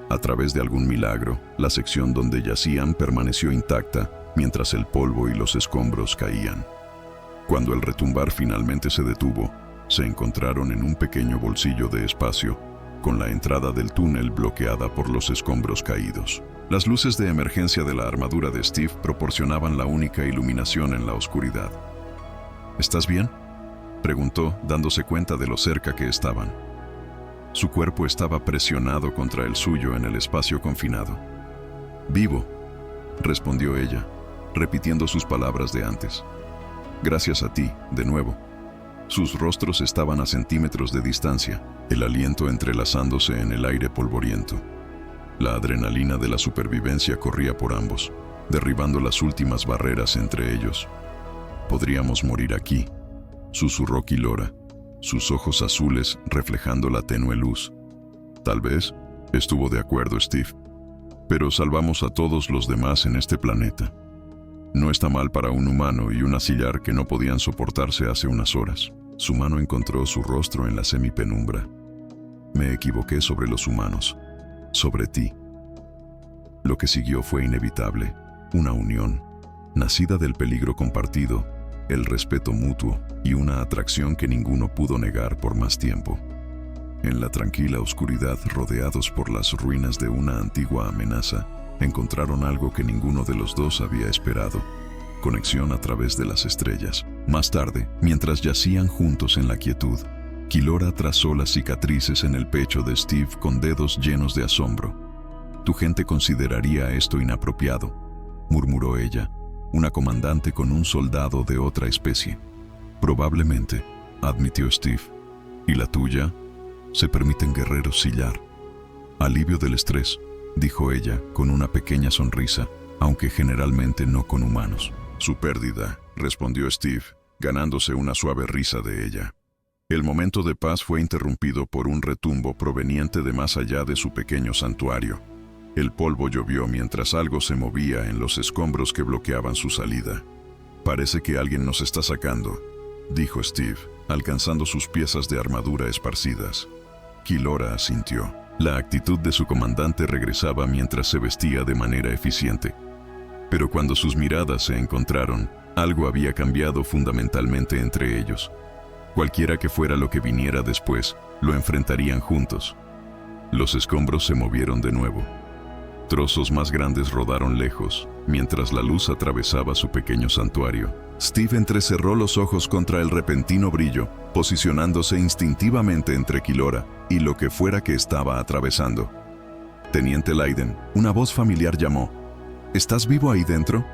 A través de algún milagro, la sección donde yacían permaneció intacta mientras el polvo y los escombros caían. Cuando el retumbar finalmente se detuvo, se encontraron en un pequeño bolsillo de espacio, con la entrada del túnel bloqueada por los escombros caídos. Las luces de emergencia de la armadura de Steve proporcionaban la única iluminación en la oscuridad. «¿Estás bien?», preguntó, dándose cuenta de lo cerca que estaban. Su cuerpo estaba presionado contra el suyo en el espacio confinado. «Vivo», respondió ella, repitiendo sus palabras de antes. «Gracias a ti, de nuevo». Sus rostros estaban a centímetros de distancia, el aliento entrelazándose en el aire polvoriento. La adrenalina de la supervivencia corría por ambos, derribando las últimas barreras entre ellos. «Podríamos morir aquí», susurró Kalora, sus ojos azules reflejando la tenue luz. «Tal vez», estuvo de acuerdo Steve. pero salvamos a todos los demás en este planeta. No está mal para un humano y una sillar que no podían soportarse hace unas horas. Su mano encontró su rostro en la semipenumbra. Me equivoqué sobre los humanos, sobre ti. Lo que siguió fue inevitable, una unión, nacida del peligro compartido, el respeto mutuo y una atracción que ninguno pudo negar por más tiempo. En la tranquila oscuridad, rodeados por las ruinas de una antigua amenaza, encontraron algo que ninguno de los dos había esperado: conexión a través de las estrellas. Más tarde, mientras yacían juntos en la quietud, Killora trazó las cicatrices en el pecho de Steve con dedos llenos de asombro. «Tu gente consideraría esto inapropiado», murmuró ella, una comandante con un soldado de otra especie. «Probablemente», admitió Steve. «¿Y la tuya?» «Se permiten guerreros sillar». «Alivio del estrés», dijo ella con una pequeña sonrisa, aunque generalmente no con humanos. «Su pérdida», respondió Steve, ganándose una suave risa de ella. El momento de paz fue interrumpido por un retumbo proveniente de más allá de su pequeño santuario. El polvo llovió mientras algo se movía en los escombros que bloqueaban su salida. «Parece que alguien nos está sacando», dijo Steve, alcanzando sus piezas de armadura esparcidas. Killora asintió. La actitud de su comandante regresaba mientras se vestía de manera eficiente. Pero cuando sus miradas se encontraron, algo había cambiado fundamentalmente entre ellos. Cualquiera que fuera lo que viniera después, lo enfrentarían juntos. Los escombros se movieron de nuevo. Trozos más grandes rodaron lejos, mientras la luz atravesaba su pequeño santuario. Steve entrecerró los ojos contra el repentino brillo, posicionándose instintivamente entre Killora y lo que fuera que estaba atravesando. «Teniente Leiden», una voz familiar llamó. «¿Estás vivo ahí dentro?»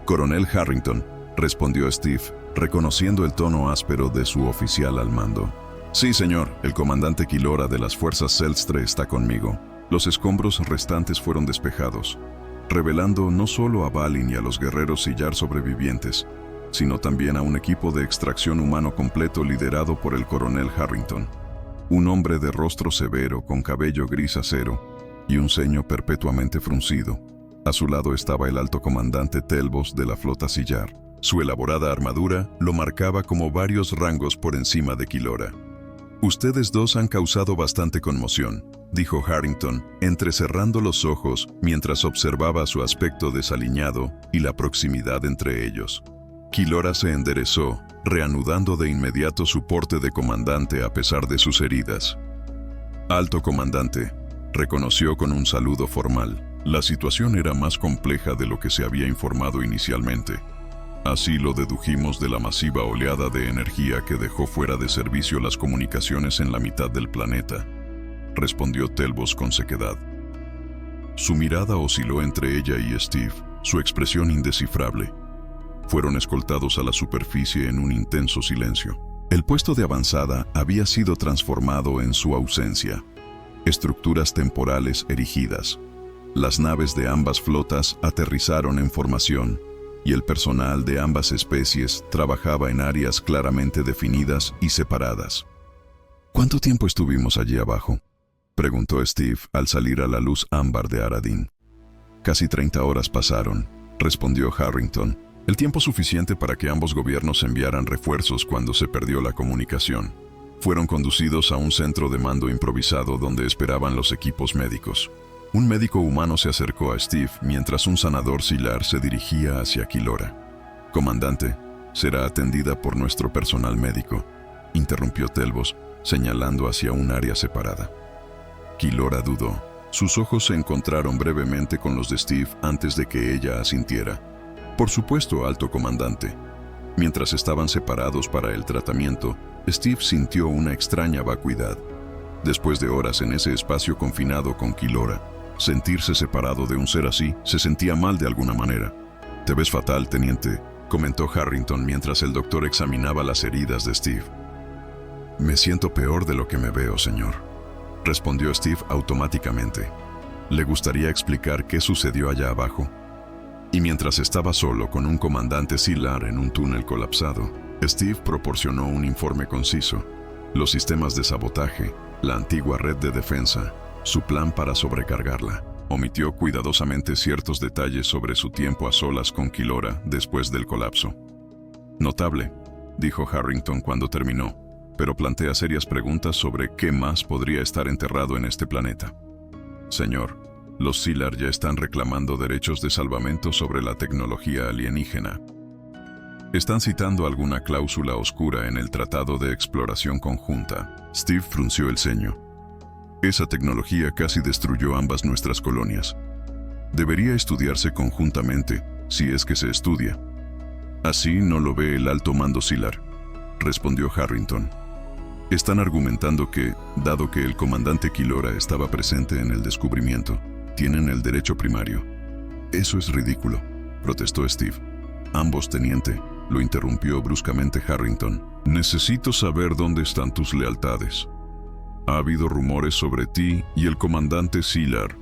«Coronel Harrington», respondió Steve, reconociendo el tono áspero de su oficial al mando. «Sí, señor, el comandante Killora de las fuerzas Celstre está conmigo». Los escombros restantes fueron despejados, revelando no solo a Balin y a los guerreros sillar sobrevivientes, sino también a un equipo de extracción humano completo liderado por el coronel Harrington. Un hombre de rostro severo con cabello gris acero y un ceño perpetuamente fruncido. A su lado estaba el alto comandante Telbos de la flota sillar. Su elaborada armadura lo marcaba como varios rangos por encima de Killora. «Ustedes dos han causado bastante conmoción», dijo Harrington, entrecerrando los ojos mientras observaba su aspecto desaliñado y la proximidad entre ellos. Killora se enderezó, reanudando de inmediato su porte de comandante a pesar de sus heridas. «Alto comandante», reconoció con un saludo formal. La situación era más compleja de lo que se había informado inicialmente. Así lo dedujimos de la masiva oleada de energía que dejó fuera de servicio las comunicaciones en la mitad del planeta, respondió Telbos con sequedad. Su mirada osciló entre ella y Steve, su expresión indescifrable. Fueron escoltados a la superficie en un intenso silencio. El puesto de avanzada había sido transformado en su ausencia. Estructuras temporales erigidas. Las naves de ambas flotas aterrizaron en formación, y el personal de ambas especies trabajaba en áreas claramente definidas y separadas. «¿Cuánto tiempo estuvimos allí abajo?», preguntó Steve al salir a la luz ámbar de Aradin. «Casi 30 horas pasaron», respondió Harrington, «el tiempo suficiente para que ambos gobiernos enviaran refuerzos cuando se perdió la comunicación. Fueron conducidos a un centro de mando improvisado donde esperaban los equipos médicos. Un médico humano se acercó a Steve mientras un sanador sillar se dirigía hacia Killora. «Comandante, será atendida por nuestro personal médico», interrumpió Telbos, señalando hacia un área separada. Killora dudó. Sus ojos se encontraron brevemente con los de Steve antes de que ella asintiera. «Por supuesto, alto comandante». Mientras estaban separados para el tratamiento, Steve sintió una extraña vacuidad. Después de horas en ese espacio confinado con Killora, sentirse separado de un ser así se sentía mal de alguna manera. «Te ves fatal, teniente», comentó Harrington mientras el doctor examinaba las heridas de Steve. «Me siento peor de lo que me veo, señor», respondió Steve automáticamente. ¿Le gustaría explicar qué sucedió allá abajo? Y mientras estaba solo con un comandante sillar en un túnel colapsado, Steve proporcionó un informe conciso. Los sistemas de sabotaje, la antigua red de defensa, su plan para sobrecargarla. Omitió cuidadosamente ciertos detalles sobre su tiempo a solas con Killora después del colapso. Notable, dijo Harrington cuando terminó, pero plantea serias preguntas sobre qué más podría estar enterrado en este planeta. Señor, los Sillar ya están reclamando derechos de salvamento sobre la tecnología alienígena. ¿Están citando alguna cláusula oscura en el Tratado de Exploración Conjunta? Steve frunció el ceño. Esa tecnología casi destruyó ambas nuestras colonias. Debería estudiarse conjuntamente, si es que se estudia. Así no lo ve el alto mando Sillar, respondió Harrington. Están argumentando que, dado que el comandante Killora estaba presente en el descubrimiento, tienen el derecho primario. Eso es ridículo, protestó Steve. Ambos, teniente, lo interrumpió bruscamente Harrington. Necesito saber dónde están tus lealtades. Ha habido rumores sobre ti y el comandante Sillar.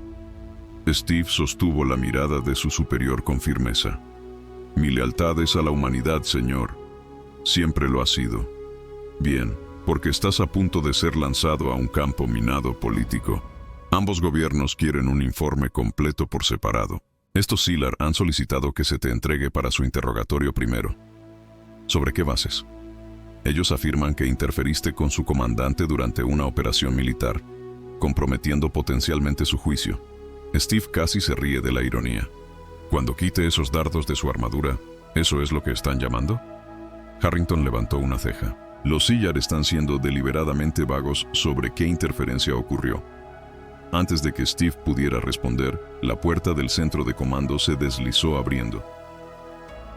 Steve sostuvo la mirada de su superior con firmeza. Mi lealtad es a la humanidad, señor. Siempre lo ha sido. Bien, porque estás a punto de ser lanzado a un campo minado político. Ambos gobiernos quieren un informe completo por separado. Estos Sillar han solicitado que se te entregue para su interrogatorio primero. ¿Sobre qué bases? Ellos afirman que interferiste con su comandante durante una operación militar, comprometiendo potencialmente su juicio. Steve casi se ríe de la ironía. Cuando quite esos dardos de su armadura, ¿eso es lo que están llamando? Harrington levantó una ceja. Los Sillar están siendo deliberadamente vagos sobre qué interferencia ocurrió. Antes de que Steve pudiera responder, la puerta del centro de comando se deslizó abriendo.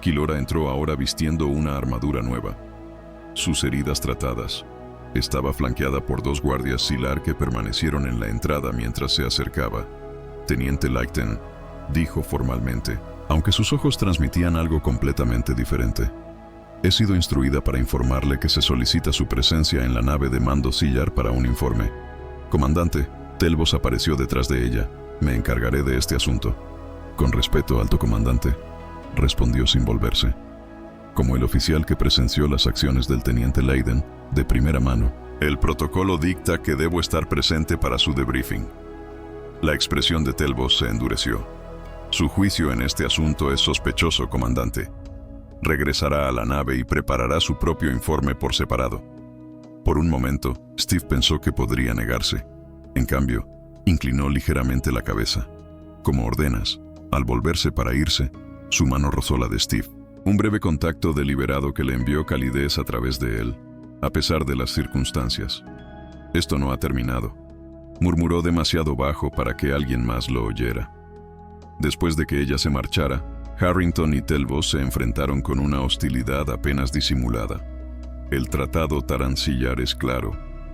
Killora entró ahora vistiendo una armadura nueva. Sus heridas tratadas. Estaba flanqueada por 2 guardias Sillar que permanecieron en la entrada mientras se acercaba. Teniente Lighten, dijo formalmente, aunque sus ojos transmitían algo completamente diferente. He sido instruida para informarle que se solicita su presencia en la nave de mando Sillar para un informe. Comandante, Telvos apareció detrás de ella. Me encargaré de este asunto. Con respeto, alto comandante, respondió sin volverse. Como el oficial que presenció las acciones del teniente Leiden, de primera mano, el protocolo dicta que debo estar presente para su debriefing. La expresión de Telvos se endureció. Su juicio en este asunto es sospechoso, comandante. Regresará a la nave y preparará su propio informe por separado. Por un momento, Steve pensó que podría negarse. En cambio, inclinó ligeramente la cabeza. Como ordenas, al volverse para irse, su mano rozó la de Steve. Un breve contacto deliberado que le envió calidez a través de él, a pesar de las circunstancias. Esto no ha terminado. Murmuró demasiado bajo para que alguien más lo oyera. Después de que ella se marchara, Harrington y Telvos se enfrentaron con una hostilidad apenas disimulada. El tratado Taran-Sillar es claro,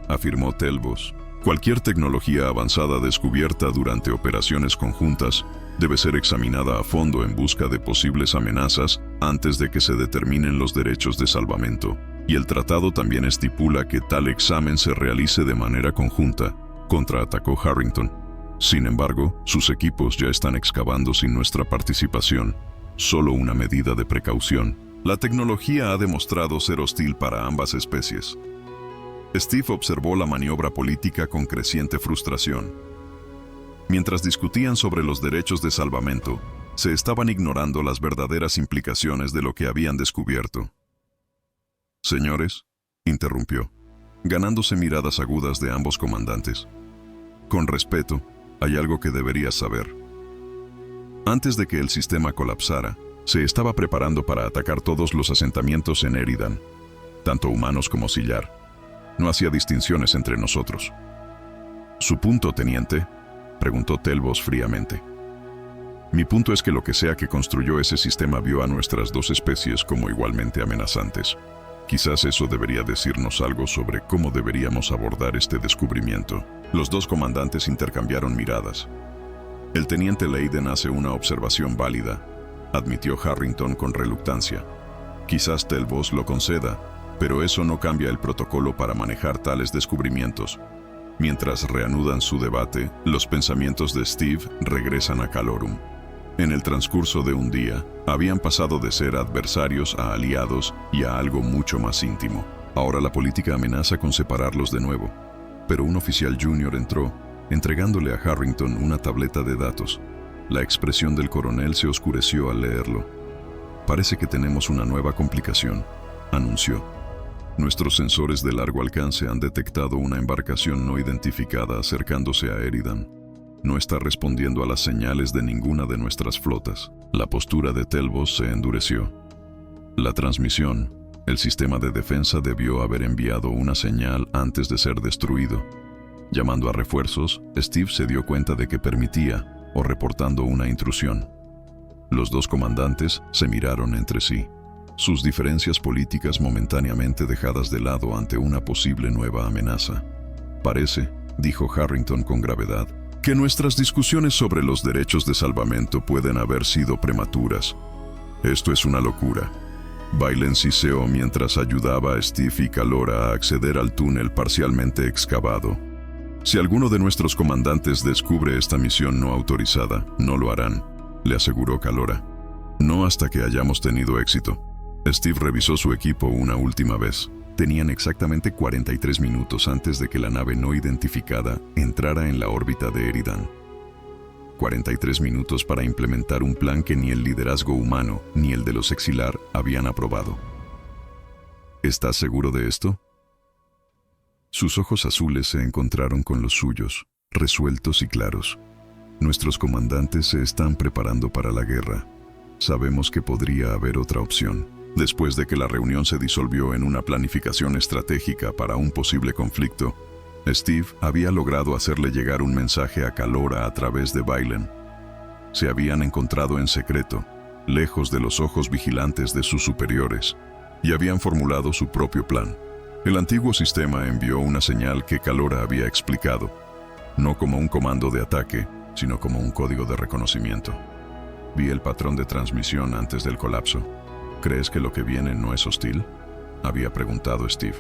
afirmó Telvos. Cualquier tecnología avanzada descubierta durante operaciones conjuntas debe ser examinada a fondo en busca de posibles amenazas antes de que se determinen los derechos de salvamento. Y el tratado también estipula que tal examen se realice de manera conjunta, contraatacó Harrington. Sin embargo, sus equipos ya están excavando sin nuestra participación. Solo una medida de precaución. La tecnología ha demostrado ser hostil para ambas especies. Steve observó la maniobra política con creciente frustración. Mientras discutían sobre los derechos de salvamento, se estaban ignorando las verdaderas implicaciones de lo que habían descubierto. Señores, interrumpió, ganándose miradas agudas de ambos comandantes. Con respeto, hay algo que deberías saber. Antes de que el sistema colapsara, se estaba preparando para atacar todos los asentamientos en Eridan, tanto humanos como Sillar. No hacía distinciones entre nosotros. ¿Su punto, teniente?, preguntó Telvos fríamente. Mi punto es que lo que sea que construyó ese sistema vio a nuestras 2 especies como igualmente amenazantes. Quizás eso debería decirnos algo sobre cómo deberíamos abordar este descubrimiento. Los 2 comandantes intercambiaron miradas. El teniente Leiden hace una observación válida, admitió Harrington con reluctancia. Quizás Telvos lo conceda, pero eso no cambia el protocolo para manejar tales descubrimientos. Mientras reanudan su debate, los pensamientos de Steve regresan a Calorum. En el transcurso de un día, habían pasado de ser adversarios a aliados y a algo mucho más íntimo. Ahora la política amenaza con separarlos de nuevo. Pero un oficial junior entró, entregándole a Harrington una tableta de datos. La expresión del coronel se oscureció al leerlo. «Parece que tenemos una nueva complicación», anunció. «Nuestros sensores de largo alcance han detectado una embarcación no identificada acercándose a Eridan. No está respondiendo a las señales de ninguna de nuestras flotas». La postura de Telvos se endureció. La transmisión, el sistema de defensa debió haber enviado una señal antes de ser destruido. Llamando a refuerzos, Steve se dio cuenta de que permitía, o reportando una intrusión. Los dos comandantes se miraron entre sí, sus diferencias políticas momentáneamente dejadas de lado ante una posible nueva amenaza. «Parece», dijo Harrington con gravedad, «que nuestras discusiones sobre los derechos de salvamento pueden haber sido prematuras. Esto es una locura». Baylen siseó mientras ayudaba a Steve y Kalora a acceder al túnel parcialmente excavado. «Si alguno de nuestros comandantes descubre esta misión no autorizada, no lo harán», le aseguró Kalora. «No hasta que hayamos tenido éxito». Steve revisó su equipo una última vez. Tenían exactamente 43 minutos antes de que la nave no identificada entrara en la órbita de Eridan. 43 minutos para implementar un plan que ni el liderazgo humano ni el de los Exilar habían aprobado. «¿Estás seguro de esto?». Sus ojos azules se encontraron con los suyos, resueltos y claros. «Nuestros comandantes se están preparando para la guerra. Sabemos que podría haber otra opción». Después de que la reunión se disolvió en una planificación estratégica para un posible conflicto, Steve había logrado hacerle llegar un mensaje a Kalora a través de Baylen. Se habían encontrado en secreto, lejos de los ojos vigilantes de sus superiores, y habían formulado su propio plan. El antiguo sistema envió una señal que Kalora había explicado, no como un comando de ataque, sino como un código de reconocimiento. «Vi el patrón de transmisión antes del colapso. ¿Crees que lo que viene no es hostil?», había preguntado Steve.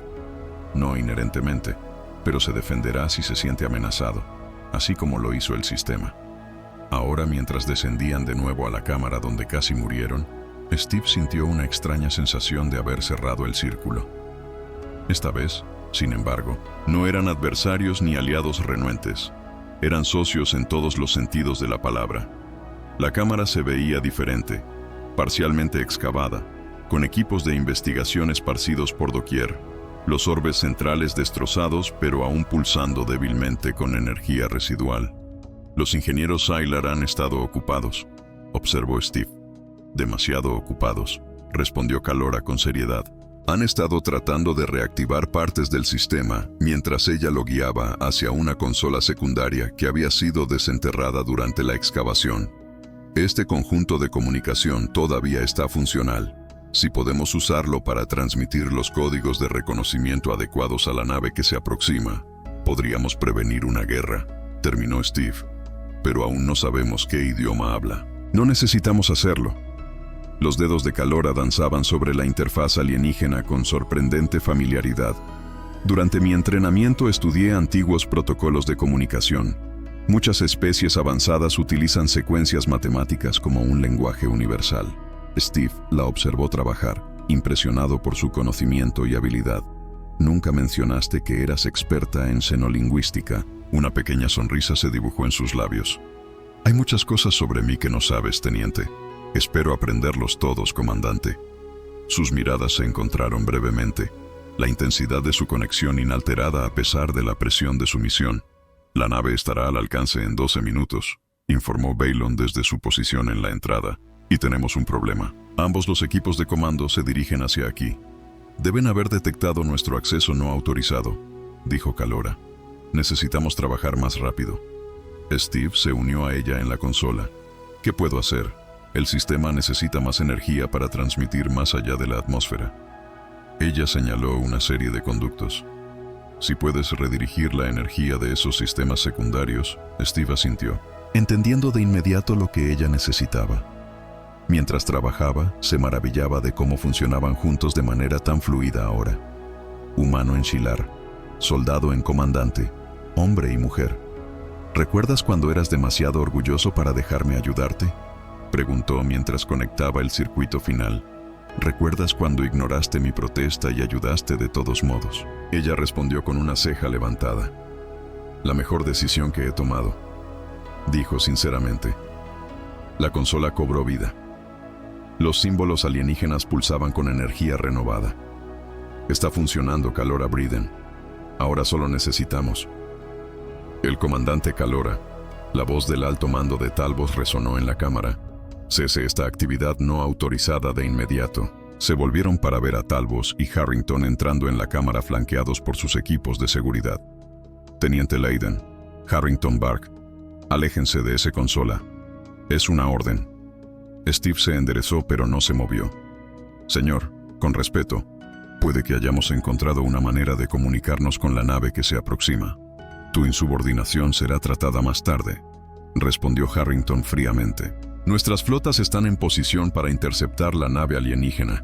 «No inherentemente, pero se defenderá si se siente amenazado, así como lo hizo el sistema». Ahora, mientras descendían de nuevo a la cámara donde casi murieron, Steve sintió una extraña sensación de haber cerrado el círculo. Esta vez, sin embargo, no eran adversarios ni aliados renuentes. Eran socios en todos los sentidos de la palabra. La cámara se veía diferente, parcialmente excavada, con equipos de investigación esparcidos por doquier, los orbes centrales destrozados pero aún pulsando débilmente con energía residual. «Los ingenieros Sylar han estado ocupados», observó Steve. «Demasiado ocupados», respondió Kalora con seriedad. «Han estado tratando de reactivar partes del sistema mientras ella lo guiaba hacia una consola secundaria que había sido desenterrada durante la excavación. Este conjunto de comunicación todavía está funcional. Si podemos usarlo para transmitir los códigos de reconocimiento adecuados a la nave que se aproxima, podríamos prevenir una guerra», terminó Steve. «Pero aún no sabemos qué idioma habla». «No necesitamos hacerlo». Los dedos de Kalora danzaban sobre la interfaz alienígena con sorprendente familiaridad. «Durante mi entrenamiento estudié antiguos protocolos de comunicación. Muchas especies avanzadas utilizan secuencias matemáticas como un lenguaje universal». Steve la observó trabajar, impresionado por su conocimiento y habilidad. «Nunca mencionaste que eras experta en xenolingüística». Una pequeña sonrisa se dibujó en sus labios. «Hay muchas cosas sobre mí que no sabes, teniente. Espero aprenderlos todos, comandante». Sus miradas se encontraron brevemente, la intensidad de su conexión inalterada a pesar de la presión de su misión. «La nave estará al alcance en 12 minutos», informó Baylon desde su posición en la entrada. «Y tenemos un problema. Ambos los equipos de comando se dirigen hacia aquí. Deben haber detectado nuestro acceso no autorizado», dijo Kalora. «Necesitamos trabajar más rápido». Steve se unió a ella en la consola. «¿Qué puedo hacer? El sistema necesita más energía para transmitir más allá de la atmósfera». Ella señaló una serie de conductos. «Si puedes redirigir la energía de esos sistemas secundarios», Steve asintió, entendiendo de inmediato lo que ella necesitaba. Mientras trabajaba, se maravillaba de cómo funcionaban juntos de manera tan fluida ahora. Humano en Shilar, soldado en comandante, hombre y mujer. ¿Recuerdas cuando eras demasiado orgulloso para dejarme ayudarte?, preguntó mientras conectaba el circuito final. ¿Recuerdas cuando ignoraste mi protesta y ayudaste de todos modos? Ella respondió con una ceja levantada. La mejor decisión que he tomado, dijo sinceramente. La consola cobró vida. Los símbolos alienígenas pulsaban con energía renovada. Está funcionando, Calora Briden. Ahora solo necesitamos. El comandante Calora, la voz del alto mando de Talbos resonó en la cámara. Cese esta actividad no autorizada de inmediato. Se volvieron para ver a Talbos y Harrington entrando en la cámara flanqueados por sus equipos de seguridad. Teniente Leiden, Harrington Bark, aléjense de esa consola. Es una orden. Steve se enderezó pero no se movió. Señor, con respeto, puede que hayamos encontrado una manera de comunicarnos con la nave que se aproxima. Tu insubordinación será tratada más tarde, respondió Harrington fríamente. Nuestras flotas están en posición para interceptar la nave alienígena.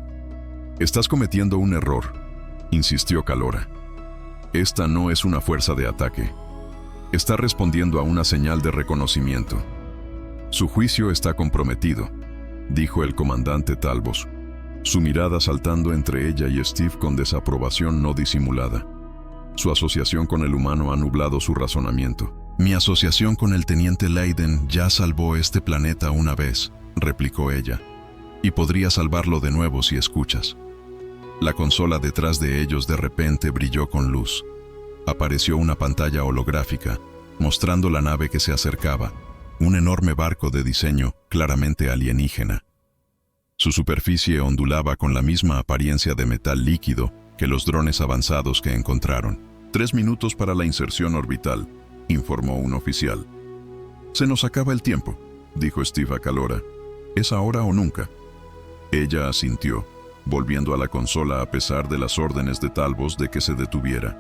Estás cometiendo un error, insistió Calora. Esta no es una fuerza de ataque. Está respondiendo a una señal de reconocimiento. Su juicio está comprometido, dijo el comandante Talbos, su mirada saltando entre ella y Steve con desaprobación no disimulada. Su asociación con el humano ha nublado su razonamiento. Mi asociación con el teniente Leiden ya salvó este planeta una vez, replicó ella, y podría salvarlo de nuevo si escuchas. La consola detrás de ellos de repente brilló con luz. Apareció una pantalla holográfica, mostrando la nave que se acercaba, un enorme barco de diseño claramente alienígena. Su superficie ondulaba con la misma apariencia de metal líquido que los drones avanzados que encontraron. 3 minutos para la inserción orbital, informó un oficial. Se nos acaba el tiempo, dijo Steve a Calora. ¿Es ahora o nunca? Ella asintió, volviendo a la consola a pesar de las órdenes de Talbos de que se detuviera.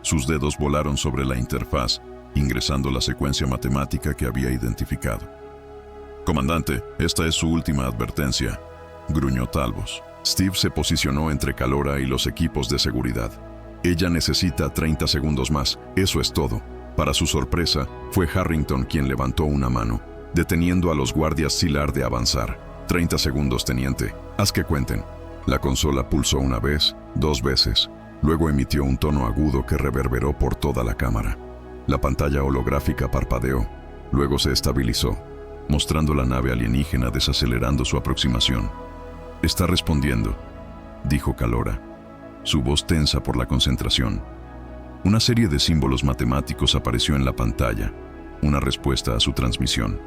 Sus dedos volaron sobre la interfaz, ingresando la secuencia matemática que había identificado. Comandante, esta es su última advertencia, gruñó Talbos. Steve se posicionó entre Calora y los equipos de seguridad. Ella necesita 30 segundos más, eso es todo. Para su sorpresa, fue Harrington quien levantó una mano, deteniendo a los guardias Silar de avanzar. 30 segundos, teniente. Haz que cuenten. La consola pulsó una vez, 2 veces. Luego emitió un tono agudo que reverberó por toda la cámara. La pantalla holográfica parpadeó. Luego se estabilizó, mostrando la nave alienígena desacelerando su aproximación. Está respondiendo, dijo Calora, su voz tensa por la concentración. Una serie de símbolos matemáticos apareció en la pantalla, una respuesta a su transmisión.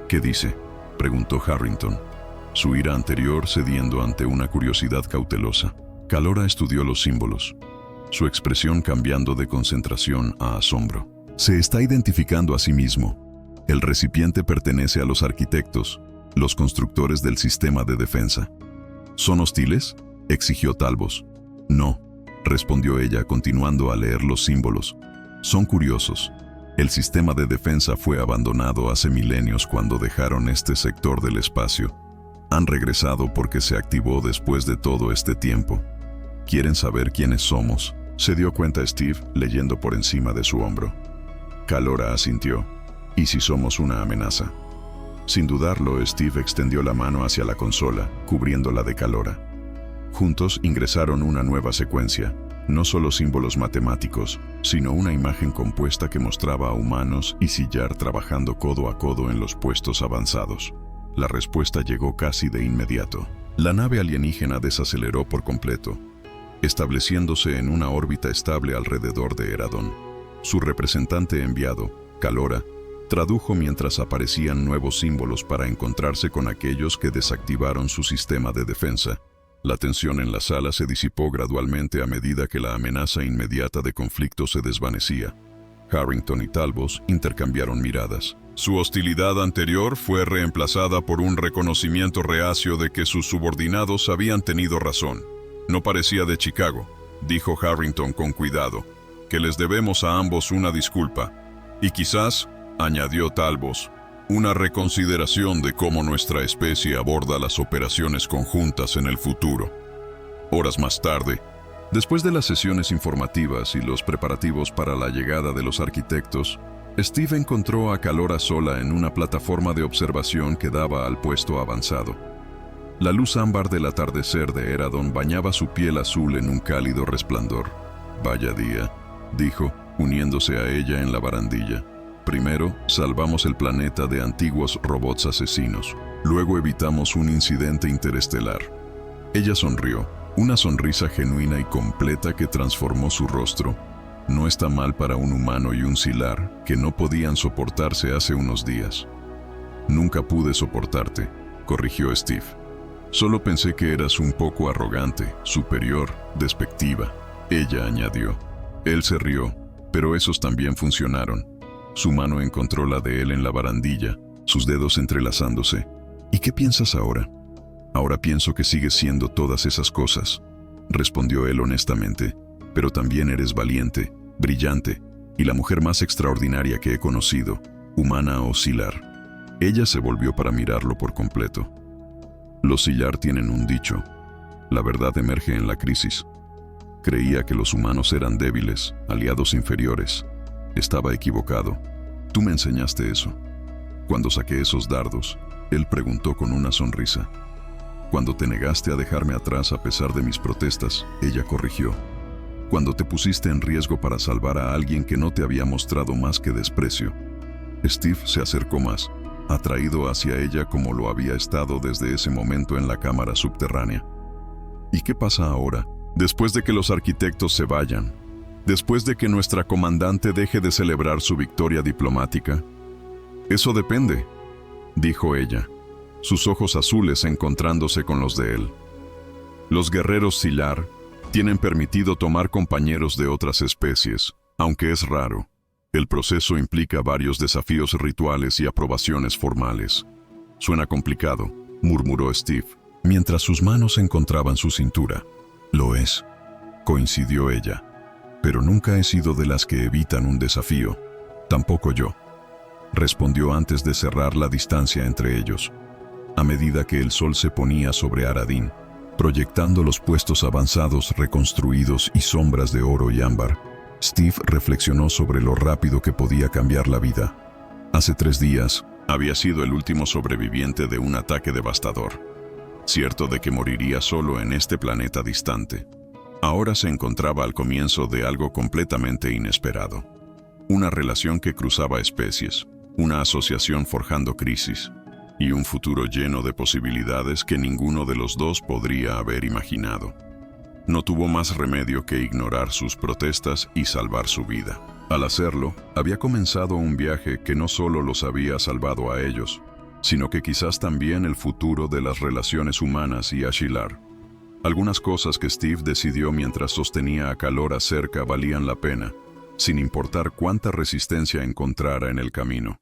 ¿Qué dice?, preguntó Harrington, su ira anterior cediendo ante una curiosidad cautelosa. Calora estudió los símbolos, su expresión cambiando de concentración a asombro. Se está identificando a sí mismo. El recipiente pertenece a los arquitectos, los constructores del sistema de defensa. ¿Son hostiles?, exigió Talbos. No, respondió ella continuando a leer los símbolos. Son curiosos. El sistema de defensa fue abandonado hace milenios cuando dejaron este sector del espacio. Han regresado porque se activó después de todo este tiempo. ¿Quieren saber quiénes somos?, se dio cuenta Steve leyendo por encima de su hombro. Calora asintió. ¿Y si somos una amenaza? Sin dudarlo, Steve extendió la mano hacia la consola, cubriéndola de Calora. Juntos ingresaron una nueva secuencia, no solo símbolos matemáticos, sino una imagen compuesta que mostraba a humanos y Sillar trabajando codo a codo en los puestos avanzados. La respuesta llegó casi de inmediato. La nave alienígena desaceleró por completo, estableciéndose en una órbita estable alrededor de Eradon. Su representante enviado, Calora, tradujo mientras aparecían nuevos símbolos para encontrarse con aquellos que desactivaron su sistema de defensa. La tensión en la sala se disipó gradualmente a medida que la amenaza inmediata de conflicto se desvanecía. Harrington y Talbos intercambiaron miradas. Su hostilidad anterior fue reemplazada por un reconocimiento reacio de que sus subordinados habían tenido razón. No parecía de Chicago, dijo Harrington con cuidado, que les debemos a ambos una disculpa. Y quizás, añadió Talbos, una reconsideración de cómo nuestra especie aborda las operaciones conjuntas en el futuro. Horas más tarde, después de las sesiones informativas y los preparativos para la llegada de los arquitectos, Steve encontró a Calora sola en una plataforma de observación que daba al puesto avanzado. La luz ámbar del atardecer de Eradon bañaba su piel azul en un cálido resplandor. «Vaya día», dijo, uniéndose a ella en la barandilla. Primero, salvamos el planeta de antiguos robots asesinos. Luego evitamos un incidente interestelar. Ella sonrió, una sonrisa genuina y completa que transformó su rostro. No está mal para un humano y un Sylar que no podían soportarse hace unos días. Nunca pude soportarte, corrigió Steve. Solo pensé que eras un poco arrogante, superior, despectiva. Ella añadió. Él se rió, pero esos también funcionaron. Su mano encontró la de él en la barandilla, sus dedos entrelazándose. ¿Y qué piensas ahora? Ahora pienso que sigues siendo todas esas cosas, respondió él honestamente, pero también eres valiente, brillante, y la mujer más extraordinaria que he conocido, humana o Sylar. Ella se volvió para mirarlo por completo. Los Sylar tienen un dicho: la verdad emerge en la crisis. Creía que los humanos eran débiles, aliados inferiores. Estaba equivocado. Tú me enseñaste eso. Cuando saqué esos dardos, él preguntó con una sonrisa. Cuando te negaste a dejarme atrás a pesar de mis protestas, ella corrigió. Cuando te pusiste en riesgo para salvar a alguien que no te había mostrado más que desprecio. Steve se acercó más, atraído hacia ella como lo había estado desde ese momento en la cámara subterránea. ¿Y qué pasa ahora, después de que los arquitectos se vayan? Después de que nuestra comandante deje de celebrar su victoria diplomática. Eso depende, dijo ella, sus ojos azules encontrándose con los de él. Los guerreros Sylar tienen permitido tomar compañeros de otras especies, aunque es raro. El proceso implica varios desafíos rituales y aprobaciones formales. Suena complicado, murmuró Steve, mientras sus manos encontraban su cintura. Lo es, coincidió ella. Pero nunca he sido de las que evitan un desafío. Tampoco yo, respondió antes de cerrar la distancia entre ellos. A medida que el sol se ponía sobre Aradin, proyectando los puestos avanzados reconstruidos y sombras de oro y ámbar, Steve reflexionó sobre lo rápido que podía cambiar la vida. Hace 3 días, había sido el último sobreviviente de un ataque devastador, cierto de que moriría solo en este planeta distante. Ahora se encontraba al comienzo de algo completamente inesperado. Una relación que cruzaba especies, una asociación forjando crisis, y un futuro lleno de posibilidades que ninguno de los dos podría haber imaginado. No tuvo más remedio que ignorar sus protestas y salvar su vida. Al hacerlo, había comenzado un viaje que no solo los había salvado a ellos, sino que quizás también el futuro de las relaciones humanas y a Sylar. Algunas cosas que Steve decidió mientras sostenía a Kalora cerca valían la pena, sin importar cuánta resistencia encontrara en el camino.